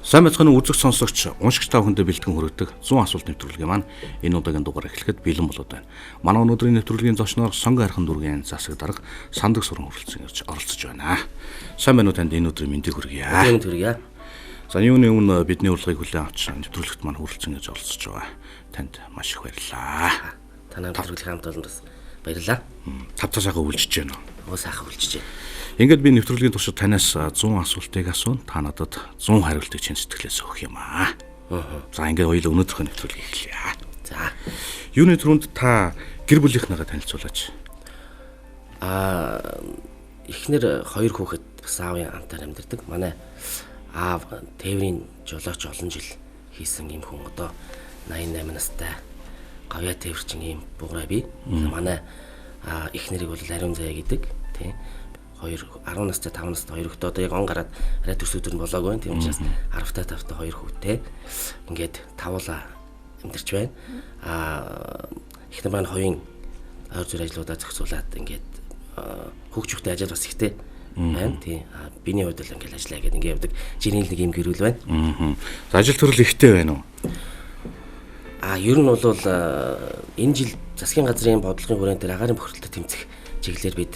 Сайн мэцхан үзэгч сонсогч уншигч та бүхэндээ бэлтгэн хүргэдэг 100 асуулт нэвтрүүлгээ маань энэ удаагийн дугаар эхлэхэд бэлэн болоод байна. Манай өнөөдрийн нэвтрүүлгийн зочноор Сонгон хайрхан дүүргийн засаг дарга Сандаг Суран хүрэлцэн ирж оролцож байна. Сайн байна уу танд энэ өдрийн мэндийг хүргье. Мэнд хүргье. За юуны өмнө бидний урилгыг хүлээн авч нэвтрүүлэгт маань хүрэлцэн ирж оролцож байгаа. Танд маш их баярлалаа. Танай нэвтрүүлгийн хамт олонд бас баярлалаа. Тавтаа сайхан үлжиж байна уу? Сайхан үлжиж байна. Ингээд би нэвтрүүлгийн туршид танаас 100 асуултыг асуун, та надад 100 хариултыг чин сэтгэлээс өгөх юм аа. За ингээд хоёул өнөөдрийнхөө нэвтрүүлгийг эхлэе. За. Юуны түрүүнд та гэр бүлийнхнийгаа танилцуулаач. Эхнэр хоёр хүүхэд бас аавын амтаар амьдардаг. Манай аав тээврийн жолооч олон жил хийсэн юм хүн одоо 88 настай гавья тээвэрчин юм буграа би. Манай эхнэрийг бол ариун заяа гэдэг. Тийм. 10 настай 5 настай хоёр хүүхдээ одоо яг он гараад арай төс өдөр нь болоогүй. Тийм учраас 10-тай 5-тай хоёр хүүтэй ингээд тавуулаа амьдарч байна. Эхнэр маань хоёрын ойр зүйр ажлуудаа зохицуулаад ингээд хөгжихтэй ажил бас ихтэй байна. Тийм. Биний хувьд л ингээд ажиллаа гэдэг ингээд явдаг. Жирийн нэг юм гэрүүл байна. За ажил төрөл ихтэй байна уу? Ер нь бол энэ жил засгийн газрын бодлогын хүрээнд дээр агаарын бохирдолтой тэмцэх чиглэлээр бид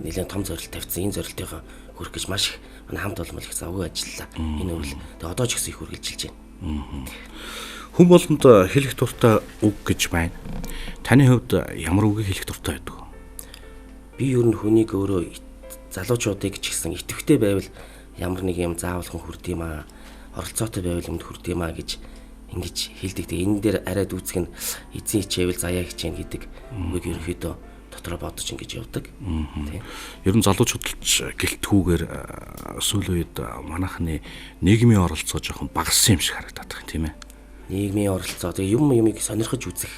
нэлээд том зорилт тавьсан. Энэ зорилтыг хүрэх гэж маш их манай хамт олон их завгүй ажиллалаа. Энэ үрэл тэгээ одоо ч гэсэн их үргэлжилж байна. Хүн болгонд хэлэх дуртай үг гэж байна. Таны хувьд ямар үгийг хэлэх дуртай байдаг вэ? Би ер нь хүнийг өөрөө залуучуудыг ч гэсэн идэвхтэй байвал ямар нэг юм заавалхан хүрдэм оролцоотой байвал юмд хүрдэм гэж ингэж хэлдэг. Тэгээ энэ дээр арай дүүцэх нь эзэн хичээвэл заяа хичээнэ гэдэг үгийг ерөнхийдөө дотроо бодож ингэж явдаг. Тийм. Ер нь залуучууд ч гэлтгүүгээр сүүлийн үед манайхны нийгмийн оролцоо жоохон багассан юм шиг харагдаад байна, тийм ээ. Нийгмийн оролцоо тэгээ юмыг сонирхож үзэх,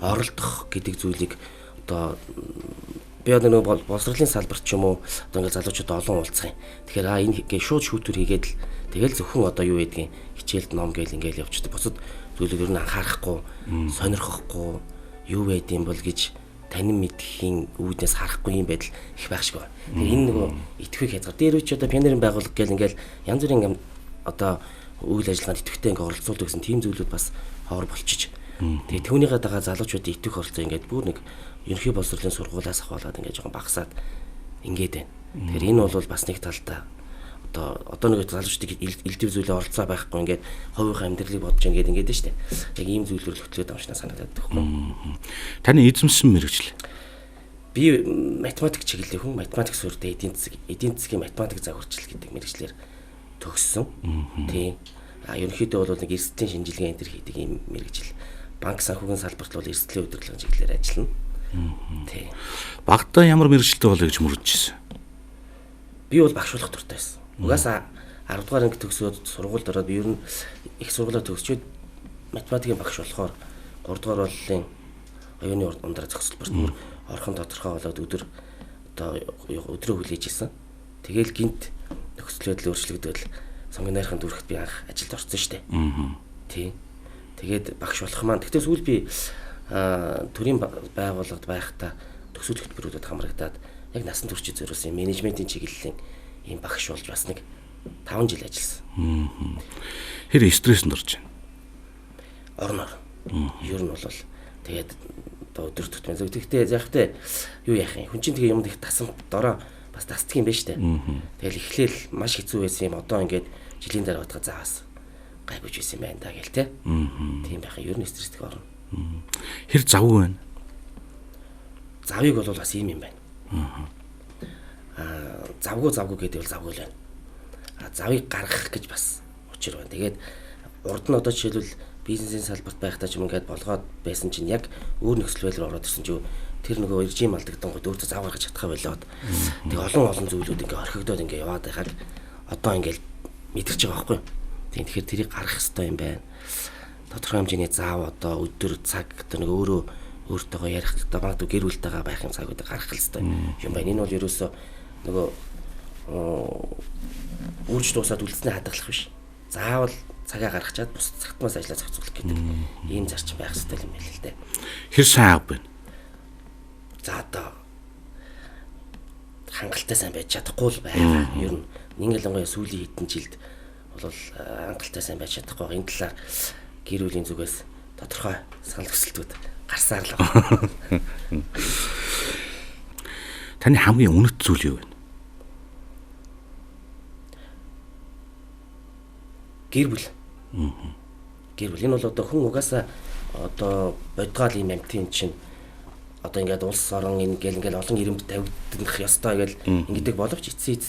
оролдох гэдэг зүйлийг одоо би одоо нэг боловсролын салбарт ч юм уу одоо ингээд залуучууд олон уулзах юм. Тэгэхээр энэ ингээ шууд шүүтүр хийгээд л тэгэл зөвхөн одоо юу гэдгийг хичээлд ном гээл ингээл явчихдаг. Бусад зүйлийг ер нь анхаарахгүй, сонирхохгүй юу байдığım бол гэж танин мэдхийн үүднээс харахгүй юм байдал их байх шиг байна. Тэгээ энэ нөгөө итгэвийг хязгаар дээр үуч одоо пионерын байгууллага гээл ингээл янз бүрийн одоо үйл ажиллагаанд итгэвтэй ингээ оролцуулдаг гэсэн тийм зүйлүүд бас ховор болчих. Тэгээ түүнийгээ дагаа залуучуудын итгэх оролцоо ингээд бүр нэг ерөнхий боловсролын сургуулиас ахвалаад ингээ жоохон багасаад ингээд байна. Тэгэхээр энэ бол бас нэг талдаа одоо нэг залуучдыг элдв зүйлээ оролцоо байхгүй ингээд хувийнхаа амьдралыг бодож ингээд байна шүү дээ. Яг ийм зүйлээр хөтлөөд амшнаа санагдаад байхгүй. Таны эзэмсэн мэргэжил. Би математик чиглэлийн хүн, математик сүрдээ эдийн засгийн математик загварчил гэдэг мэргэжлэр төгссөн. Тийм. Ерөнхийдөө бол нэг эрсдлийн шинжилгээ энэ төр хийдэг ийм мэргэжил. Банк санхүүгийн салбарт бол эрсдлийн удирдлагын чиглэлээр ажиллана. Тийм. Багтаа ямар мэргэжилтэй болоё гэж мөрөдчихсэн. Би бол багш болох дуртай байсан. Угаасаа 10 дугаар анги төгсөөд сургуульд ороод би ер нь их сургуулаа төгсчөөд математикийн багш болохоор 3 дугаар боллын оюуны ундраа зохицолборт мөр орхон тодорхой болоод өдрөө хүлээж исэн. Тэгээл гинт нөхцөл байдал өөрчлөгдөөл сонгон найрхан дүүрэгт би анх ажилд орсон шүү дээ. Тийм. Тэгээд багш болох маань. Тэгтээ сүүл би төрийн байгууллагад байхдаа төсөл хөтөлбөрүүдэд хамрагдаад яг насан туршид зориулсан менежментийн чиглэлийн ийм багш болж бас нэг 5 жил ажилласан. Хэр стресс орж байна? Орноор. Ер нь бол тэгээд одоо өдөр тутмын зөв тэгтээ яахтай юу яах юм. Хүн чинь тэгээ юмд их тасан дороо бас тасдаг юм байна штэ. Тэгэл эхлээл маш хэцүү байсан юм. Одоо ингээд жилийн дараа бодоход заавас гайвж байсан юм байна да гэл те. Тийм байхаа ер нь стресстэй орно. Хэр завгүй байна? Завыг бол бас ийм юм байна. Завгүй гэдэг бол завгүй л байна. Завыг гаргах гэж бас учир байна. Тэгээд урд нь одоо жишээлбэл бизнесийн салбарт байхдаа ч юм ингээд болгоод байсан чинь яг өөр нөхцөл байдал ороод ирсэн чинь тэр нөгөө режим алдагдсан гот өөртөө зав гаргаж чадхаа болоод тэг олон зүйлүүд ингээ орхигдоод ингээ яваад байхад одоо ингээ мэдэрч байгаа байхгүй. Тийм тэгэхээр тэрийг гаргах хэрэгтэй юм байна. Тодорхой хэмжээний зав одоо өдөр цаг одоо нэг өөртөөгөө ярих одоо магадгүй гэр бүлтэйгээ байх юм цагуудыг гаргах хэрэгтэй юм байна. Энэ бол ерөөсөө нөгөө үрж дуусаад үлдснээ хадгалах биш. Заавал цагаа гаргачаад бус цагтмаас ажиллаа зохицуулах гэдэг ийм зарчим байх хэрэгтэй юм байна л дээ. Хэр сайн аав байна? За одоо хангалттай сайн байж чадахгүй л байгаа. Ер нь нэг ялангуяа сүүлийн хэдэн жилд бол хангалттай сайн байж чадахгүй байгаа. Энэ талаар гэр бүлийн зүгээс тодорхой санал хүсэлтүүд гарсаар л байна. Таны хамгийн үнэт зүйл юу вэ? Гэр бүл. Гэр бүл. Энэ бол одоо хүн угаасаа одоо бодгоол юм амтын чинь одоо ингээд улс орон ингээл олон ирэмд тавигдах ёстой гэл ингэдэг боловч эцсийн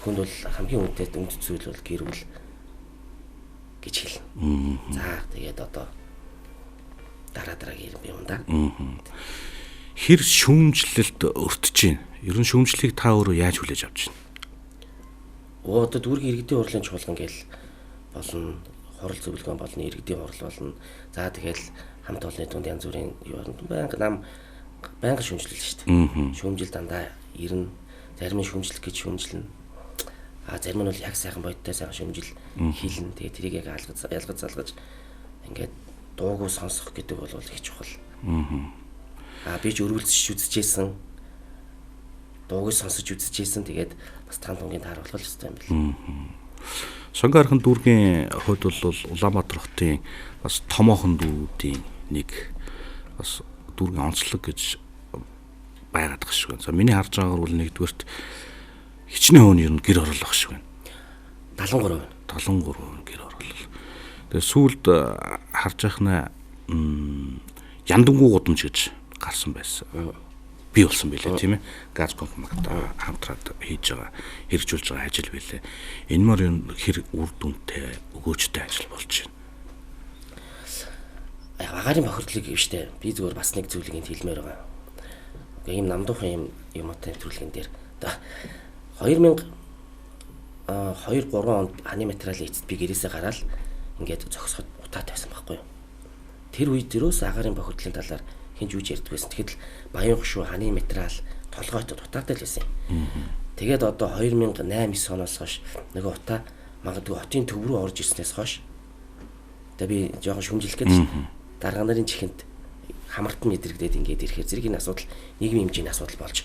хүнд бол хамгийн үнэтэй зүйл бол гэр бүл гэж хэлнэ. За тэгээд одоо дараагийн юм да. Хэр шүүмжлэлд өртөж байна? Ер нь шүүмжлэлийг та өөрөө яаж хүлээж авч байна? Одоо дүүргийн иргэдийн хурлын чуулган гээл болно, хурал зөвлөгөө болно, иргэдийн хурал болно. За тэгэл хамт олонны дунд янз бүрийн юу байнга шүүмжлэл шүү дээ. Шүүмжил дандаа ирнэ. Зарим нь шүүмжлэх гэж шүүмжлэнэ. Зарим нь бол яг сайхан бодтой сайхан шүүмжил хийлнэ. Тэгээ тэрийг яг ялгаж залгаж ингээд дуугүй сонсох гэдэг бол их чухал. Би ч өрүүлж үзчихсэн. Дуугүй сонсож үзчихсэн. Тэгээд бас тань тунгийн тааруулах хэрэгтэй юм байна. Сонгон архын дүүргийн хувьд бол Улаанбаатар хотын бас томоохон дүүдийн нэг бас дүүргийн онцлог гэж байгаад байгаа шүү. За миний харж байгаагаар бол нэгдүгээрт хичнээн хүн ер нь гэр оролцох шүү. 73%. 73% гэр оролцол. Тэгээ сүүлд харж байхнаа яндангуу гудамж гэж гарсан байсан. Би болсон байлээ тийм ээ. Газком магтаа хамтраад хийж байгаа, хэрэгжүүлж байгаа ажил байлээ. Энэ мөр хэр үр дүнтэй, өгөөжтэй ажил болж байна. Агаарын бохирдлыг гэвчтэй би зүгээр бас нэг зүйлийг хэлмээр байгаа. Гэхдээ ийм намдуухан юмтай нэвтрүүлгэн дээр 2002-3 онд ханы материалын эцэд би гэрээсээ гараад ингээд зогсоход утаатай байсан байхгүй юу. Тэр үед дөрөөс агаарын бохирдлын талаар хинж юуж ярьдаг байсан. Тэгэхэд баян гүшүү ханы материал толгойтой утаатай л байсан. Тэгээд одоо 2008-9 оноос хойш нөгөө утаа магадгүй хотын төв рүү орж ирснээс хойш тэгээ би жоохон шүмжилэх гэж дарга нарын чихэнд хамартан мэдрэгдээд ингээд ирэхээр зэрэг энэ асуудал нийгмийн хэмжээний асуудал болж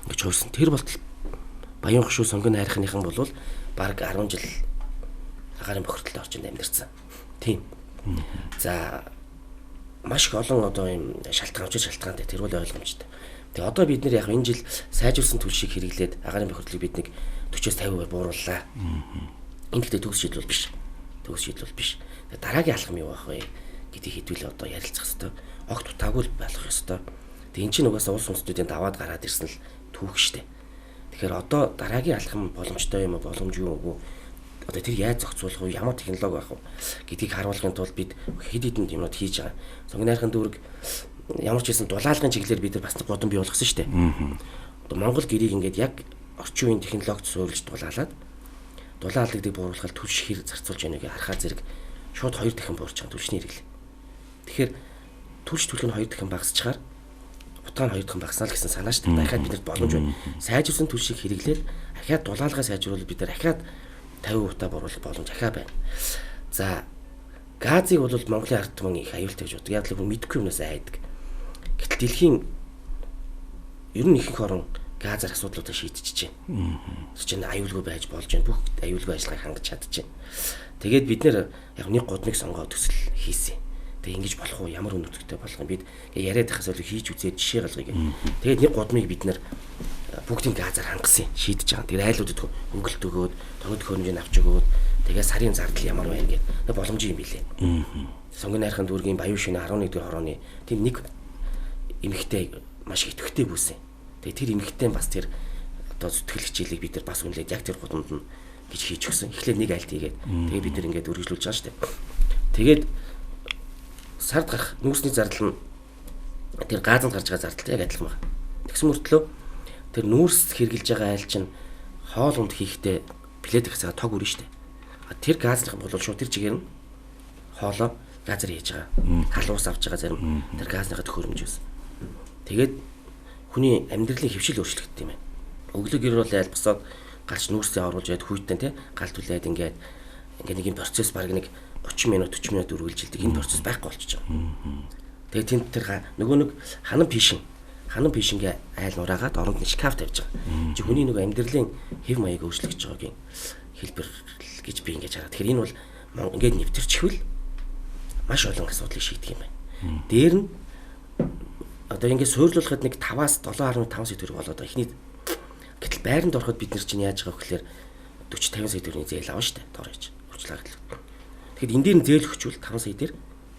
ингэж хувирсан. Тэр болтол баян гүшүү сонгон хайрхныхан бол бараг 10 жил агаарын бохирдолд орж амьдэрсэн. Тийм. За маш их олон одоо юм шалтгаантай тэр бол ойлгомжтой. Тэгээ одоо бид нэр яг энэ жил сайжруулсан төлшийг хэрэглээд агаарын бохирдлыг бид нэг 40-50% буурууллаа. Энэ гэхдээ төгс шийдэл бол биш. Тэгээ дараагийн алхам юу байх вэ гэдгийг хэдүүлээ одоо ярилцах хэрэгтэй. Огт утаагүй л байх ёстой. Тэгээ эн чинь угаасаа улс үндэстнүүдийн даваад гараад ирсэн л түүх штэ. Тэгэхээр одоо дараагийн алхам боломжтой юм уу, боломжгүй юу? Одоо тэр яаж зохицуулах вэ? Ямар технологи байх вэ гэдгийг харуулахын тулд бид хэд хэдэн юмнууд хийж байгаа. Сонгон хайрхан дүүрэг ямар ч байсан дулаалгын чиглэлээр бид нар бас гудам бий болгосон шүү дээ. Одоо Монгол гэрийг ингээд яг орчин үеийн технологид суурилж дулаалгыг бууруулахад түлш хэр зарцуулж байгааг харахаар зэрэг шууд 2 дахин буурч байгаа түлшний хэрэглээ. Тэгэхээр түлш түлх нь 2 дахин багасчаар утаа нь 2 дахин багаснаа л гэсэн санаа шүү дээ. Дахиад бидэнд боломж байна. Сайжруулсан түлшийг хэрэглээл ахиад дулаалгаа сайжруулах бид нар ахиад 50 утаа бууруулах боломж ахаа байна. За газыг бол Монголын ард түмэн их аюултай гэж боддог. Яг л мэдхгүй юмнаас айдаг. Гэтэл дэлхийн ер нь ихэнх орн газар асуудлуудыг шийдчихэж байна. Чинь аюулгүй байж болж байна. Бүх аюулгүй ажиллагааг хангаж чадчихжээ. Тэгээд бид нэр яг нэг гудмыг сонгоод төсөл хийсэн. Тэгээ ингэж болох уу? Ямар өнөختөй болох юм? Бид яриад байхаас илүү хийж үзээд жишээ гаргая гэх. Тэгээд нэг гудмыг бид нэр бүгдийн газар хангасан шийдэж байгаа. Тэгээд айлуудад хөнгөлт өгөөд, тоног хөрөмжийг авч өгөөд, тэгээд сарын зардал ямар байна гэдэг боломж юм билээ. Сонгон хайрхан дүүргийн баян шинэ 11-р хорооны тийм нэг эмэгтэй маш идэвхтэй бүсэн. Тэгээд тэр эмэгтэй бас тэр одоо зүтгэл хичээлийг бид нар бас үнэлээд яг тэр гудамд нь гэж хийж өгсөн. Эхлээд нэг айлт хийгээд тэгээд бид нар ингээд үргэлжлүүлж байгаа шүү дээ. Тэгээд сард гарах нүүрсний зардал нь тэр газанд гарч байгаа зардалтай яг адилхан байна. Тэгсэн мөртлөө тэр нүүрс хэрглэж байгаа айл чинь хоол унд хийхдээ плед хэсгээ тог өрнө шүү дээ. Тэр газрын бол шууд тэр чигээр нь хоолоо газар хийж байгаа. Халуус авч байгаа зарим тэр газныхаа төхөөрөмж байсан. Тэгээд хүний амьдралын хөвшил өөрчлөгддөг юм байна. Өглөө гэр бол айл босоод гарч нүүрсээ оруулж яд хүйтэн те гал түлээд ингээд нэг юм процесс баг нэг 30 минут 40 минут үргэлжилдэг. Энэ процесс байхгүй болчихж байгаа. Тэгээд тэнд тэр нөгөө нэг ханан пишингээ айл нураагаад оронд нь шкаф тавьж байгаа. Чи хүний нөгөө амьдралын хэв маяг өөрчлөгдөж байгаагийн хэлбэр гэж би ингэж хараа. Тэгэхээр энэ бол ингээд нэвтэрчихвэл маш олон асуудлыг шийдэх юм байна. Дээр нь одоо ингээд суйрлуулахад нэг 5-аас 7.5 сая төгрөг болоод байгаа. Эхний гэтэл байранд ороход бид нар чинь яаж байгаа вэ гэхээр 40-50 сая төгрөгийн зээл авна шүү дээ. Дор хийж. Хүчлэгдэл. Тэгэхээр энэ дээр нь зээл өгчвөл 5 сая дээр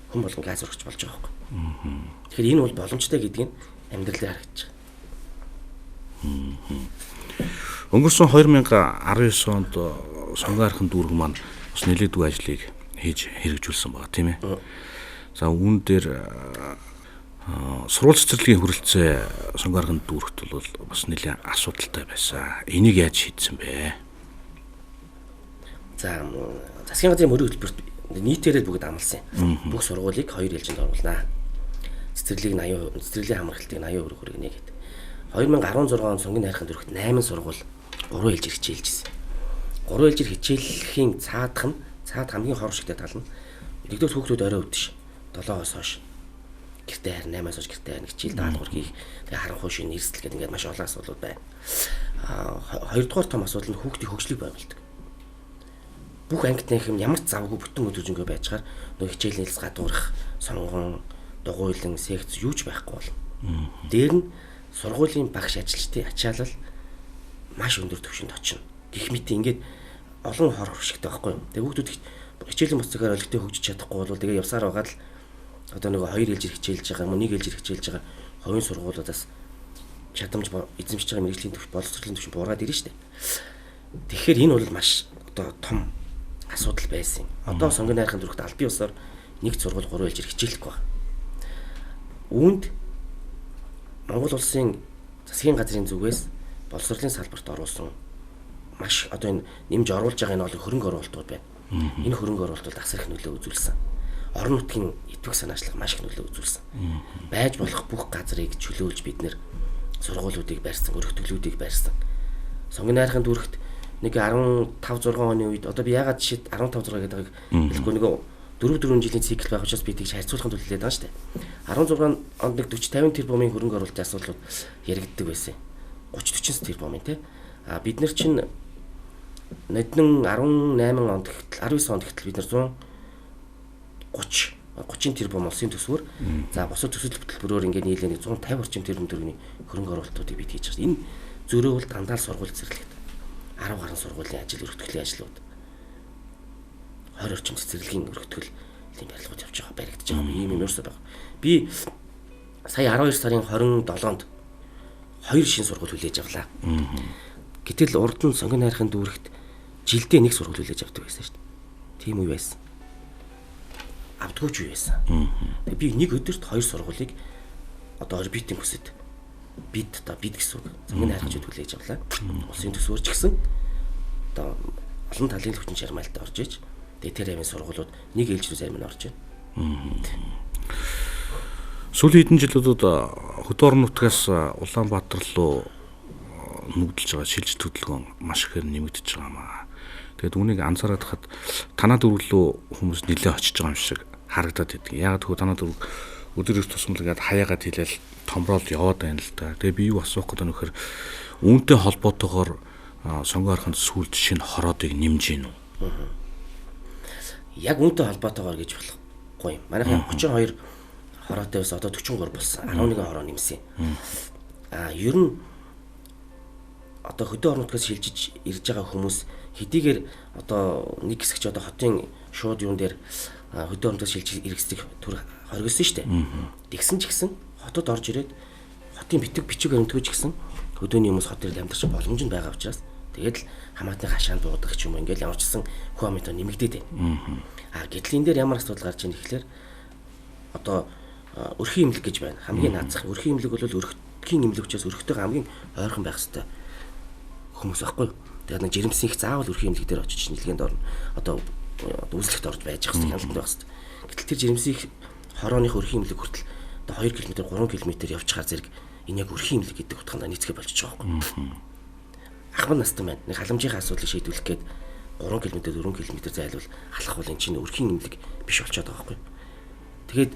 хүн болгон газ урагч болж байгаа байхгүй. Тэгэхээр энэ бол боломжтой гэдгийг амьдралаар харагдаж байгаа. Өнгөрсөн 2019 онд сонгон архын дүүрэг маань бас нэлээдгүй ажлыг хийж хэрэгжүүлсэн байгаа тийм ээ. За үүн дээр сурвалж цэцэрлэгийн хүрэлцээ сонгон архын дүүрэгт бол бас нэлээд асуудалтай байсан. Энийг яаж шийдсэн бэ? За засгийн газрын мөрийн хөтөлбөрт нийтээрээ бүгд амласан. Бүх сургуулийг 2 ээлжинд оруулнаа. Цэцэрлэгийн 80%, цэцэрлэгийн хамралтыг 80% хүргэнэ гэдэг. 2016 онд сонгон архын дүүрэгт 8 сургууль 3 ээлжээр хичээлжсэн. 3 ээлжээр хичээллэхийн цаад хамгийн хор шигтэй тал нь нэгдүгээр хүүхдүүд орой өвдөж 7-оос хойш гэртээ харин 8-аас хойш гэртээ харин хичээл даалгавар хийх тэгээ харанхуй шин эрсдэл гэдэг ингээд маш олон асуудал байна. Хоёрдугаар том асуудал нь хүүхдийн хөгжлийг байгуулдаг. Бүх ангит нэхэм ямар ч завгүй бүтэн өдрөжөнгөө байжгаар нөх хичээл нийлс гадуурх, сонгон, дугуйлан, секц юу ч байхгүй бол. Дээр нь сургуулийн багш ажилчдын ачаалал маш өндөр түвшинд очино. Гэх мэт ингээд олон хор хуршигтай байхгүй юу. Тэгээ хүүхдүүд хичээлийн буцаагаар өлегтэй хөгжиж чадахгүй бол тэгээ явсаар байгаа л одоо нэг 2 ээлжээр хичээлж байгаа, нэг ээлжээр хичээлж байгаа хувийн сургуулиудаас чадамж эзэмшиж байгаа мэргэжлийн төвч, боловсролын төвч буураад ирнэ шүү дээ. Тэгэхээр энэ бол маш одоо том асуудал байсан. Одоо сонгон архын дүүрэгт аль бие усаар нэг сургууль 3 ээлжээр хичээлэхгүй байна. Үүнд Монгол улсын засгийн газрын зүгээс боловсролын салбарт оруулсан маш одоо энэ нэмж оруулж байгаа энэ олон хөрөнгө оруулалтууд байна. Энэ хөрөнгө оруулалтууд асар их нөлөө үзүүлсэн. Орон нутгийн идэвх санаачлах маш их нөлөө үзүүлсэн. Байж болох бүх газрыг чөлөөлж бид нэр сургуулиудыг барьсан, өргөтгөлүүдийг барьсан. Сонгон архын дүүрэгт нэг 15-6 оны үед одоо би ягаад жишээд 15-6 гэдэг хэлэхгүй нэг 4 жилийн цикл байх учраас би тэгж харьцуулахын тулд хэлээд байгаа шүү дээ. 16 онд нэг 40-50 тэрбумын хөрөнгө оруулалтын асуудлууд яригддаг байсан. 30-40 тэрбум тий. Бид нар чинь Ноднон 18 онд гэтэл 19 онд гэтэл бид нар 130 тэрбум улсын төсвөр за босод төсөл хөтөлбөрөөр ингээд нийлээ 150 орчим тэрбум төгрөгийн хөрөнгө оруулалтуудыг бид хийж байгаа. Энэ зөрөө бол дандаа сургууль цэцэрлэгт 10 гаруй сургуулийн ажил өргөтгөлийн ажлууд 20 орчим цэцэрлэгийн өргөтгөлийн барилгууд явж байгаа баригдаж байгаа юм ерөөсөө байна. Би сая 12 сарын 27-нд 2 шинэ сургууль хүлээж авлаа. Гэтэл урд нь сонгон архын дүүрэгт жилдээ нэг сургууль хүлээж авдаг байсан шүү дээ. Тийм үе байсан. Авдаггүй ч үе байсан. Тэгээ би нэг өдөрт 2 сургуулийг одоо орбитын хүсэд бид гэсэн үг. Сонгон архичуд хүлээж авлаа. Улсын төсвөр ч гэсэн одоо олон талын хүчин чармайлт орж иж тэгээ тэр амын сургуулиуд нэг ээлжрүү зарим нь орж байна. Сүүлийн хэдэн жилүүдэд хөдөө орон нутгаас Улаанбаатар руу нүдэлж байгаа шилжилт хөдөлгөөн маш ихээр нэмэгдэж байгаа маа. Тэгээд үүнийг анзаараад хахад танаа дүүрэг рүү хүмүүс нэлээд очиж байгаа юм шиг харагдаад байдаг. Яагаад гэвэл танаа дүүрэг өдөр их тусамлаад хаяагаад хэлээл томрол яваад байна л да. Тэгээ би юу асуух гэдэг нөхөр үүнтэй холбоотойгоор сонгон арханд сүлд шинэ хороодыг нэмж гин үү? Яг үүнтэй холбоотойгоор гэж болохгүй. Манайхан 32 хороотой бас одоо 43 болсон. 11 хороо нэмсэн. Ер нь одоо хөдөө орон нутгаас шилжиж ирж байгаа хүмүүс хэдийгээр одоо нэг хэсэгч одоо хотын шууд юун дээр хөдөө орон нутгаас шилжиж иргэсдэг төр хоригсон шүү дээ. Тэгсэн ч гэсэн хотод орж ирээд хотын бичиг баримтгүйч гэсэн хөдөөний хүмүүс хот дээр амьдарч боломж нь байгаа учраас тэгээд л хамаатны хашаанд буудах ч юм уу ингээл ямар ч гэсэн хүн амт нэмэгдээд байна. Гэтэл энэ дээр ямар асуудал гарч ийн гэхэлэр одоо өрхийн имлэг гэж байна. Хамгийн наацх өрхийн имлэг бол өрхтгийн имлэг учраас өрхтөйг хамгийн ойрхон байх хэрэгтэй хүмүүс байхгүй. Тэгээд нэг жирэмсэн их заавал өрхийн имлэг дээр очиж нийлгээнд орно. Одоо үзлэгт орж байж байгаа хэрэгтэй хяналтанд байх хэрэгтэй. Гэтэл тэр жирэмсэн их хорооных өрхийн имлэг хүртэл одоо 2 км 3 км явчихаар зэрэг энэ яг өрхийн имлэг гэдэг утгаараа нийцгээ болчихж байгаа байхгүй. Ахмад настан байна. Нэг халамжийн асуудлыг шийдвэрлэх гээд 3 км 4 км зайлвал алах бол энэ чинь өрхийн имлэг биш болчиход байгаа байхгүй. Тэгээд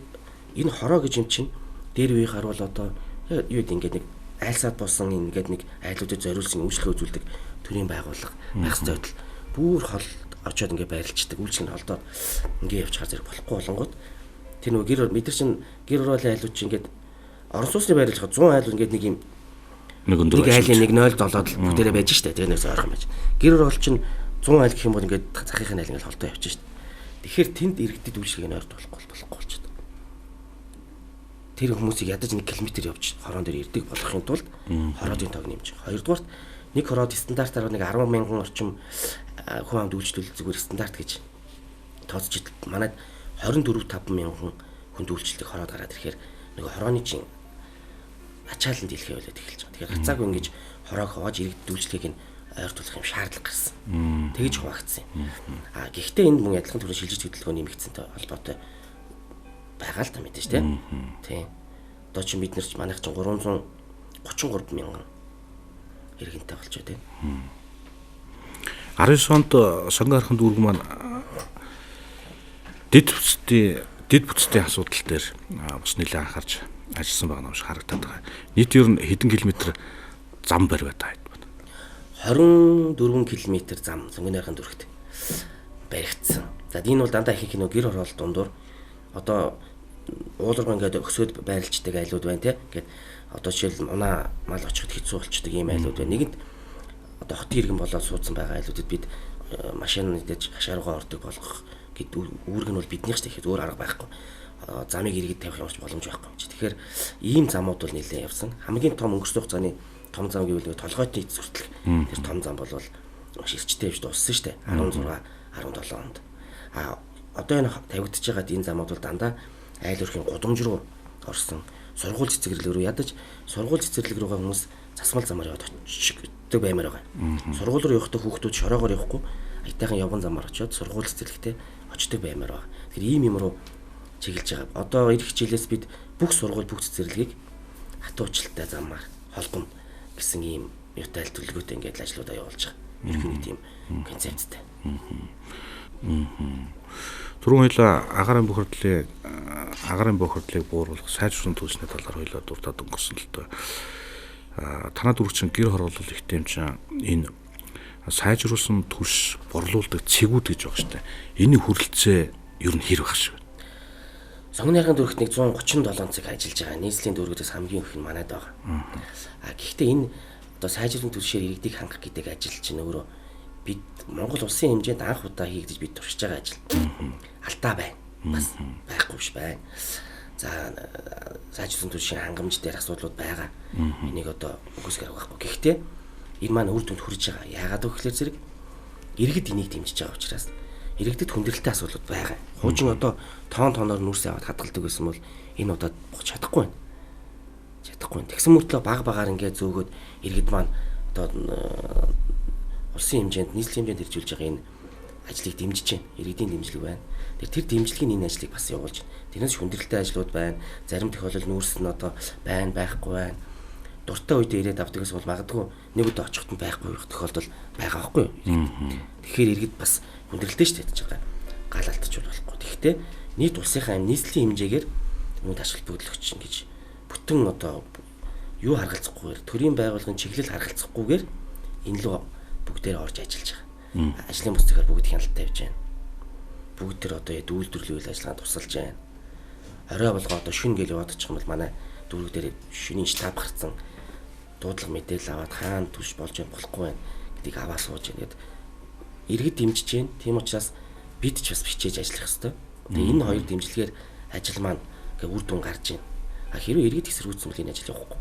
энэ хороо гэж юм чинь дээр үеийг харуул одоо юу гэдэг ингээд нэг айлсаад болсон ингээд нэг айлуудад зориулсан үйлчлэг үзүүлдэг төрийн байгууллага байх ёстой байтал бүр хол очиод ингээ байрлцдаг, үйлчлэг нь холдоод ингээ явчихаар зэрэг болохгүй болонгууд тэр нөгөө мэдэр чин гэр оролын айлууд чинь ингээд орон сууцны байрлалж 100 айлууд ингээд нэг юм нэг айлын 107-д бүгдээрээ байж штэ. Тэр нэгс ойрхон байж. Гэр орол чинь 100 айл гэх юм бол ингээд захихын айл ингээд холдоо явчих штэ. Тэгэхээр тэнд иргэдэд үйлчлэгийг ойрт болохгүй болчиход. Тэр хүмүүсийг ядаж 1 км явж хорон дээр ирдэг болохын тулд хороодын тоог нэмж. Хоёрдугаарт нэг хороод стандартаар нэг 10,000 орчим хүн амд үйлчлүүл зүгээр стандарт гэж тооцож идэл. Манайд 24,500 хүнд үйлчлдэг хороод гараад ирэхээр нөгөө хорооны чинь ачаалан дийлхээ болоод эхэлж байгаа. Тэгэхээр хацаагүй ингэж хороог хувааж иргэдэд үйлчлэгийг нь ойртуулах юм шаардлага гарсан. Тэгэж хуваагдсан юм. Гэхдээ энд мөн адилхан төрлийн шилжиж хөдөлгөөний нэмэгдсэнтэй холбоотой байгаа л та мэдээж тийм. Одоо чи бид нар ч манайх чинь 333,000 иргэнтэй болчиход байна. 19 онд сонгон архын дүүрэг маань дэд бүтцийн асуудал дээр бас нэлээд анхаарч ажилласан байгаа юм шиг харагдаад байгаа. Нийт ер нь хэдэн километр зам барь байдаг байна. 24 км зам сонгон архын дүүрэгт баригдсан. За энэ бол дандаа их кино гэр хороолт дундуур одоо ууларга ингээд өксөд байрлцдаг айлууд байна те. Ингээд одоо жишээл унаа мал очиход хэцүү болчдөг ийм айлууд байна. Нэгэнд одоо хотын иргэн болоод суудсан байгаа айлуудад бид машин идэж хашааргаа ордог болгох гэд үүрэг нь бол биднийх ч тэгэхээр өөр арга байхгүй. Замыг иргэд тавих юмч боломж байхгүй юм чи. Тэгэхээр ийм замууд бол нэлээд явсан. Хамгийн том өнгөрсөн хугацааны том зам гэвэл толгойтой эцэс хүртэл тэр том зам бол маш эрчтэй биш дууссан шүү дээ. 16 17 онд. Одоо энэ тавигдчихж байгаад энэ замууд бол дандаа айл өрхийн гудамж руу орсон. Сургууль цэцэрлэг рүү ядаж сургууль цэцэрлэг рүүгээ хүмүүс засмал замаар яваад очдог баймаар байгаа. Сургууль руу явахдаа хүүхдүүд шороогоор явахгүй аятайхан явган замаар очиод сургууль цэцэрлэгтээ очдог баймаар байгаа. Тэгэхээр ийм юм руу чиглэж байгаа. Одоо эх хичээлээс бид бүх сургууль бүх цэцэрлэгийг хатуучлалтай замаар холбоно гэсэн ийм юутай төлөвлөгөөтэй ингээд ажлуудаа явуулж байгаа. Ерөнхийдөө тийм концепттэй. Түрүүн хоёлаа агаарын бохирдлыг бууруулах сайжруулсан төлөвчний талаар хоёлаа дуртад өнгөрсөн л доо. Танаа дөрвчин гэр хороолол их тэмчин энэ сайжруулсан төлс борлуулдаг цэгүүд гэж байгаа шүү дээ. Энэ хүрэлцээ ер нь хэр баг шиг. Сонгон архын дүүрэгт нэг 137 цаг ажиллаж байгаа. Нийслэлийн дүүргүүдээс хамгийн их нь манайд байгаа. Гэхдээ энэ одоо сайжруулсан төлшөөр иргэдийг хангах гэдэг ажил чинь өөрөө бид Монгол улсын хэмжээнд анх удаа хийгдэж бид туршиж байгаа ажил. Алдаа байна. Бас байхгүй биш байна. За сайжруулсан төлшийн хангамж дээр асуудлууд байгаа. Энийг одоо үгүйсгэр байхгүй. Гэхдээ энэ маань үр дүнд хүрэж байгаа. Яагаад вэ гэхээр зэрэг иргэд энийг дэмжиж байгаа учраас иргэдэд хүндрэлтэй асуудлууд байгаа. Хуучин одоо тооноор нүүрс яваад хадгалдаг байсан бол энэ удаад бохож чадахгүй байна. Тэгсэн мөртлөө багаар ингээд зөөгөөд иргэд маань одоо улсын хэмжээнд нийслэлийн хэмжээнд хэрэгжүүлж байгаа энэ ажлыг дэмжиж байна. Иргэдийн дэмжлэг байна. Тэр дэмжлэгийн энэ ажлыг бас явуулж байна. Тэрнээс хүндрэлтэй ажлууд байна. Зарим тохиолдолд нүүрс нь одоо байхгүй байна. Дуртай үедээ ирээд авдагаас бол магадгүй нэг удаа очихт нь байхгүй тохиолдол байгаа байхгүй юу? Тэгэхээр иргэд бас хүндрэлтэй шүү дээ гэж байгаа. Гал алдчихвол болохгүй. Тэгэхдээ нийт улсынхаа нийслэлийн хэмжээгээр мөн ашигт бүтлэгч гэж бүтэн одоо юу харгалзахгүйгээр төрийн байгууллагын чиглэл харгалзахгүйгээр энэ лөө бүгдээр орж ажиллаж байгаа. Ажлын бус захаар бүгд хяналттай явж байна. Бүгд тэр одоо үйлдвэрлэлийн үйл ажиллагаанд тусалж байна. Орой болгоо одоо шүн гэл яваад очих юм бол манай дүүрэг дээр шөнийн штаб гарцсан дуудлага мэдээлэл аваад хаана түлш болж байна болохгүй байна гэдгийг аваа сууж байна. Иргэд дэмжиж байна. Тийм учраас бид ч бас бичээж ажиллах хэрэгтэй. Тэгээ энэ хоёр дэмжлэгээр ажил маань ингээ үр дүн гарч байна. Хэрвээ иргэд эсэргүүцсэн бол энэ ажил явахгүй.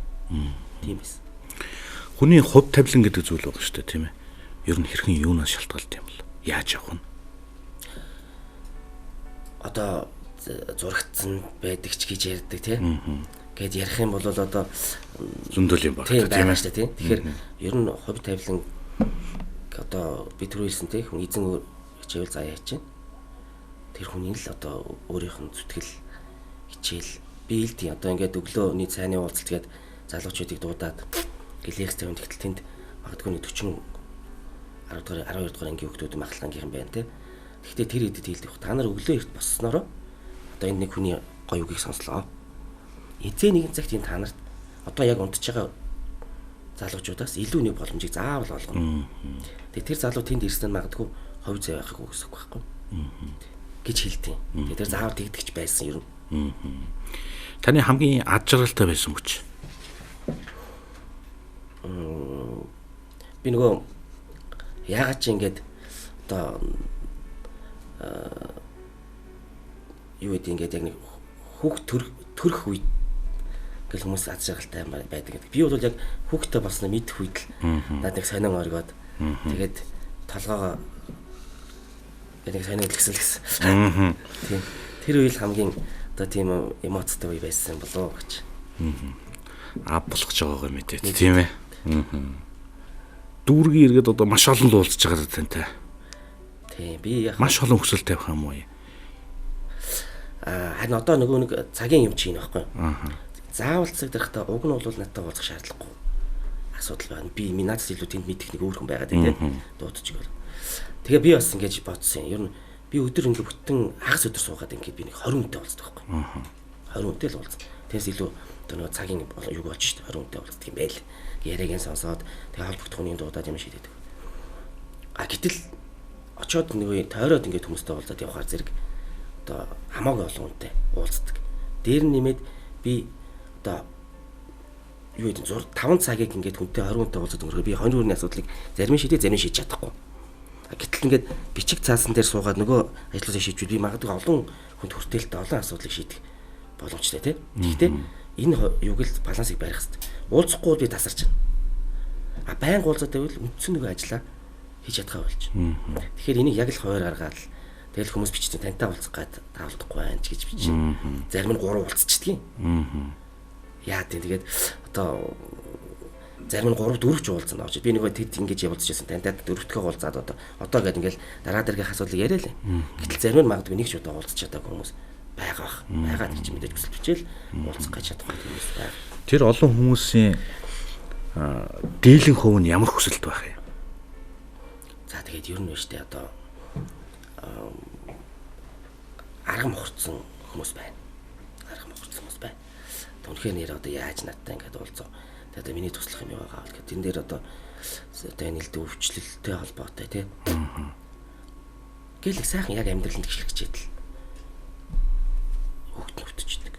Тийм биз. Хүний хувь тавилан гэдэг зүйл байгаа шүү дээ, тийм ээ. Ер нь хэрхэн юунаас шалтгаалт юм бол яаж явах вэ? Одоо зурагтсан байдаг ч гэж ярьдаг тийм. Гэт ярих юм бол одоо зөндөл юм байна тийм ээ шүү дээ. Тэгэхээр ер нь хувь тавилан одоо би түрүү хэлсэн тийм хүн эзэн хичээл заяа чинь тэр хүний л одоо өөрийнх нь зүтгэл хичээл биелдیں۔ Одоо ингээд өглөөний цайны уулзалт гээд залуучуудыг дуудаад лекц тавьж тэгтэл тэнд магадгүй 40 12 дугаар ангийн хүүхдүүд махлагын байна те. Гэхдээ тэр хэдэд хэлдэг. Та нар өглөө эрт босснороо одоо энэ нэг хүний гоё үгийг сонслоо. Эзэн нэгэн цагт энэ та нарт одоо яг унтж байгаа залуучуудаас илүү нэг боломжийг заавал олгоно. Тэгээ тэр залуу тэнд ирсэн нь магадгүй ховь зай байхыг үгүйсэх байхгүй. Гэж хэлдэг. Тэгээд тэр заавал тэгдэгч байсан юм. Таны хамгийн ад жаргалтай байсан хүч. Би нөгөө яагаад ч ингэж одоо юу гэдэг ингэж яг нэг хүүхд төрөх үед гэл хүмүүс ад жаргалтай байдаг гэдэг. Би бол яг хүүхдтэй болсноо мэдэх үед л надад нэг сонин оргоод тэгээд толгоогоо яг сонин илгэсэн. Тийм. Тэр үйл хамгийн одоо тийм эмоцтой үе байсан болов уу гэж. Болох ч байгаагаа мэдээд тийм ээ. Дүүргийн иргэд одоо маш олон л уулзж байгаа тантай. Тийм би яг маш олон хүсэл тавих юм уу? харин одоо нөгөө нэг цагийн юм чинь байхгүй. Заавал цаг дарахтаа уг нь бол надтай уулзах шаардлагагүй. Асуудал байна. Би надаас илүү тэнд мэдэх нэг өөр хүн байгаад тийм дуудчих бол. Тэгээ би бас ингэж бодсон. Ер нь би өдөр ингэ бүтэн хагас өдөр суугаад ингэ би нэг 20 хүнтэй уулздаг байхгүй. 20 хүнтэй л уулзсан. Тэгээс илүү одоо нөгөө цагийн юу болж шít 20 хүнтэй уулздаг юм байл. Яриагийн сонсоод тэгээ холбогдох хүний дуудаад юм шийдэдэг. Гэтэл очоод нөгөө тойроод ингэ хүмүүстэй уулзаад явахаар зэрэг одоо хамаагүй олон хүнтэй уулздаг. Дээр нь нэмээд би одоо юу гэдэг 5 цагийг ингээд хүнтэй 20 хүнтэй уулзаад өнгөрөө би 20 хүрний асуудлыг зарим шийдээ зарим шийдэж чадахгүй. Гэтэл ингээд бичиг цаасан дээр суугаад нөгөө ажлуудаа шийдвүүд би магадгүй олон хүнд хүртээлтэй олон асуудлыг шийдэх боломжтой тийм. Гэхдээ энэ юуг л балансыг барих хэрэгтэй. Уулзахгүй би тасарч байна. Байнга уулзаад байвал үндсэн нөгөө ажлаа хийж чадхаа болж. Тэгэхээр энийг яг л хойр гаргаад тэгэл хүмүүс бичсэн тантай уулзах гад таавалдахгүй байна ч гэж бичсэн. Зарим нь 3 уулзчихдаг юм. Яа тэгээд одоо зарим нь 3 4 ч уулзсан авч би нөгөө тэд ингэж явуулж байсан тантай 4-тгөө уулзаад одоо гээд ингээл дараа дараагийн асуудлыг яриа л. Гэтэл зарим нь магадгүй нэг ч удаа уулзч чадаагүй хүмүүс байгаа гэж мэдээж хүсэл бичээл уулзах гэж чадахгүй хүмүүс байна. Тэр олон хүмүүсийн дийлэн хувь нь ямар хүсэлт байх юм? За тэгээд ер нь биш тэ одоо арга мохорцсон хүмүүс байна. Үнэхээр нэр одоо яаж надтай ингээд уулзаа. Тэгээд миний туслах юм байгаа гэх тэн дээр одоо нэлээд өвчлөлттэй холбоотой тий. Гэл их сайхан яг амьдралд гიშлэх гэж ядал. Хөгт нүвтчихдэг.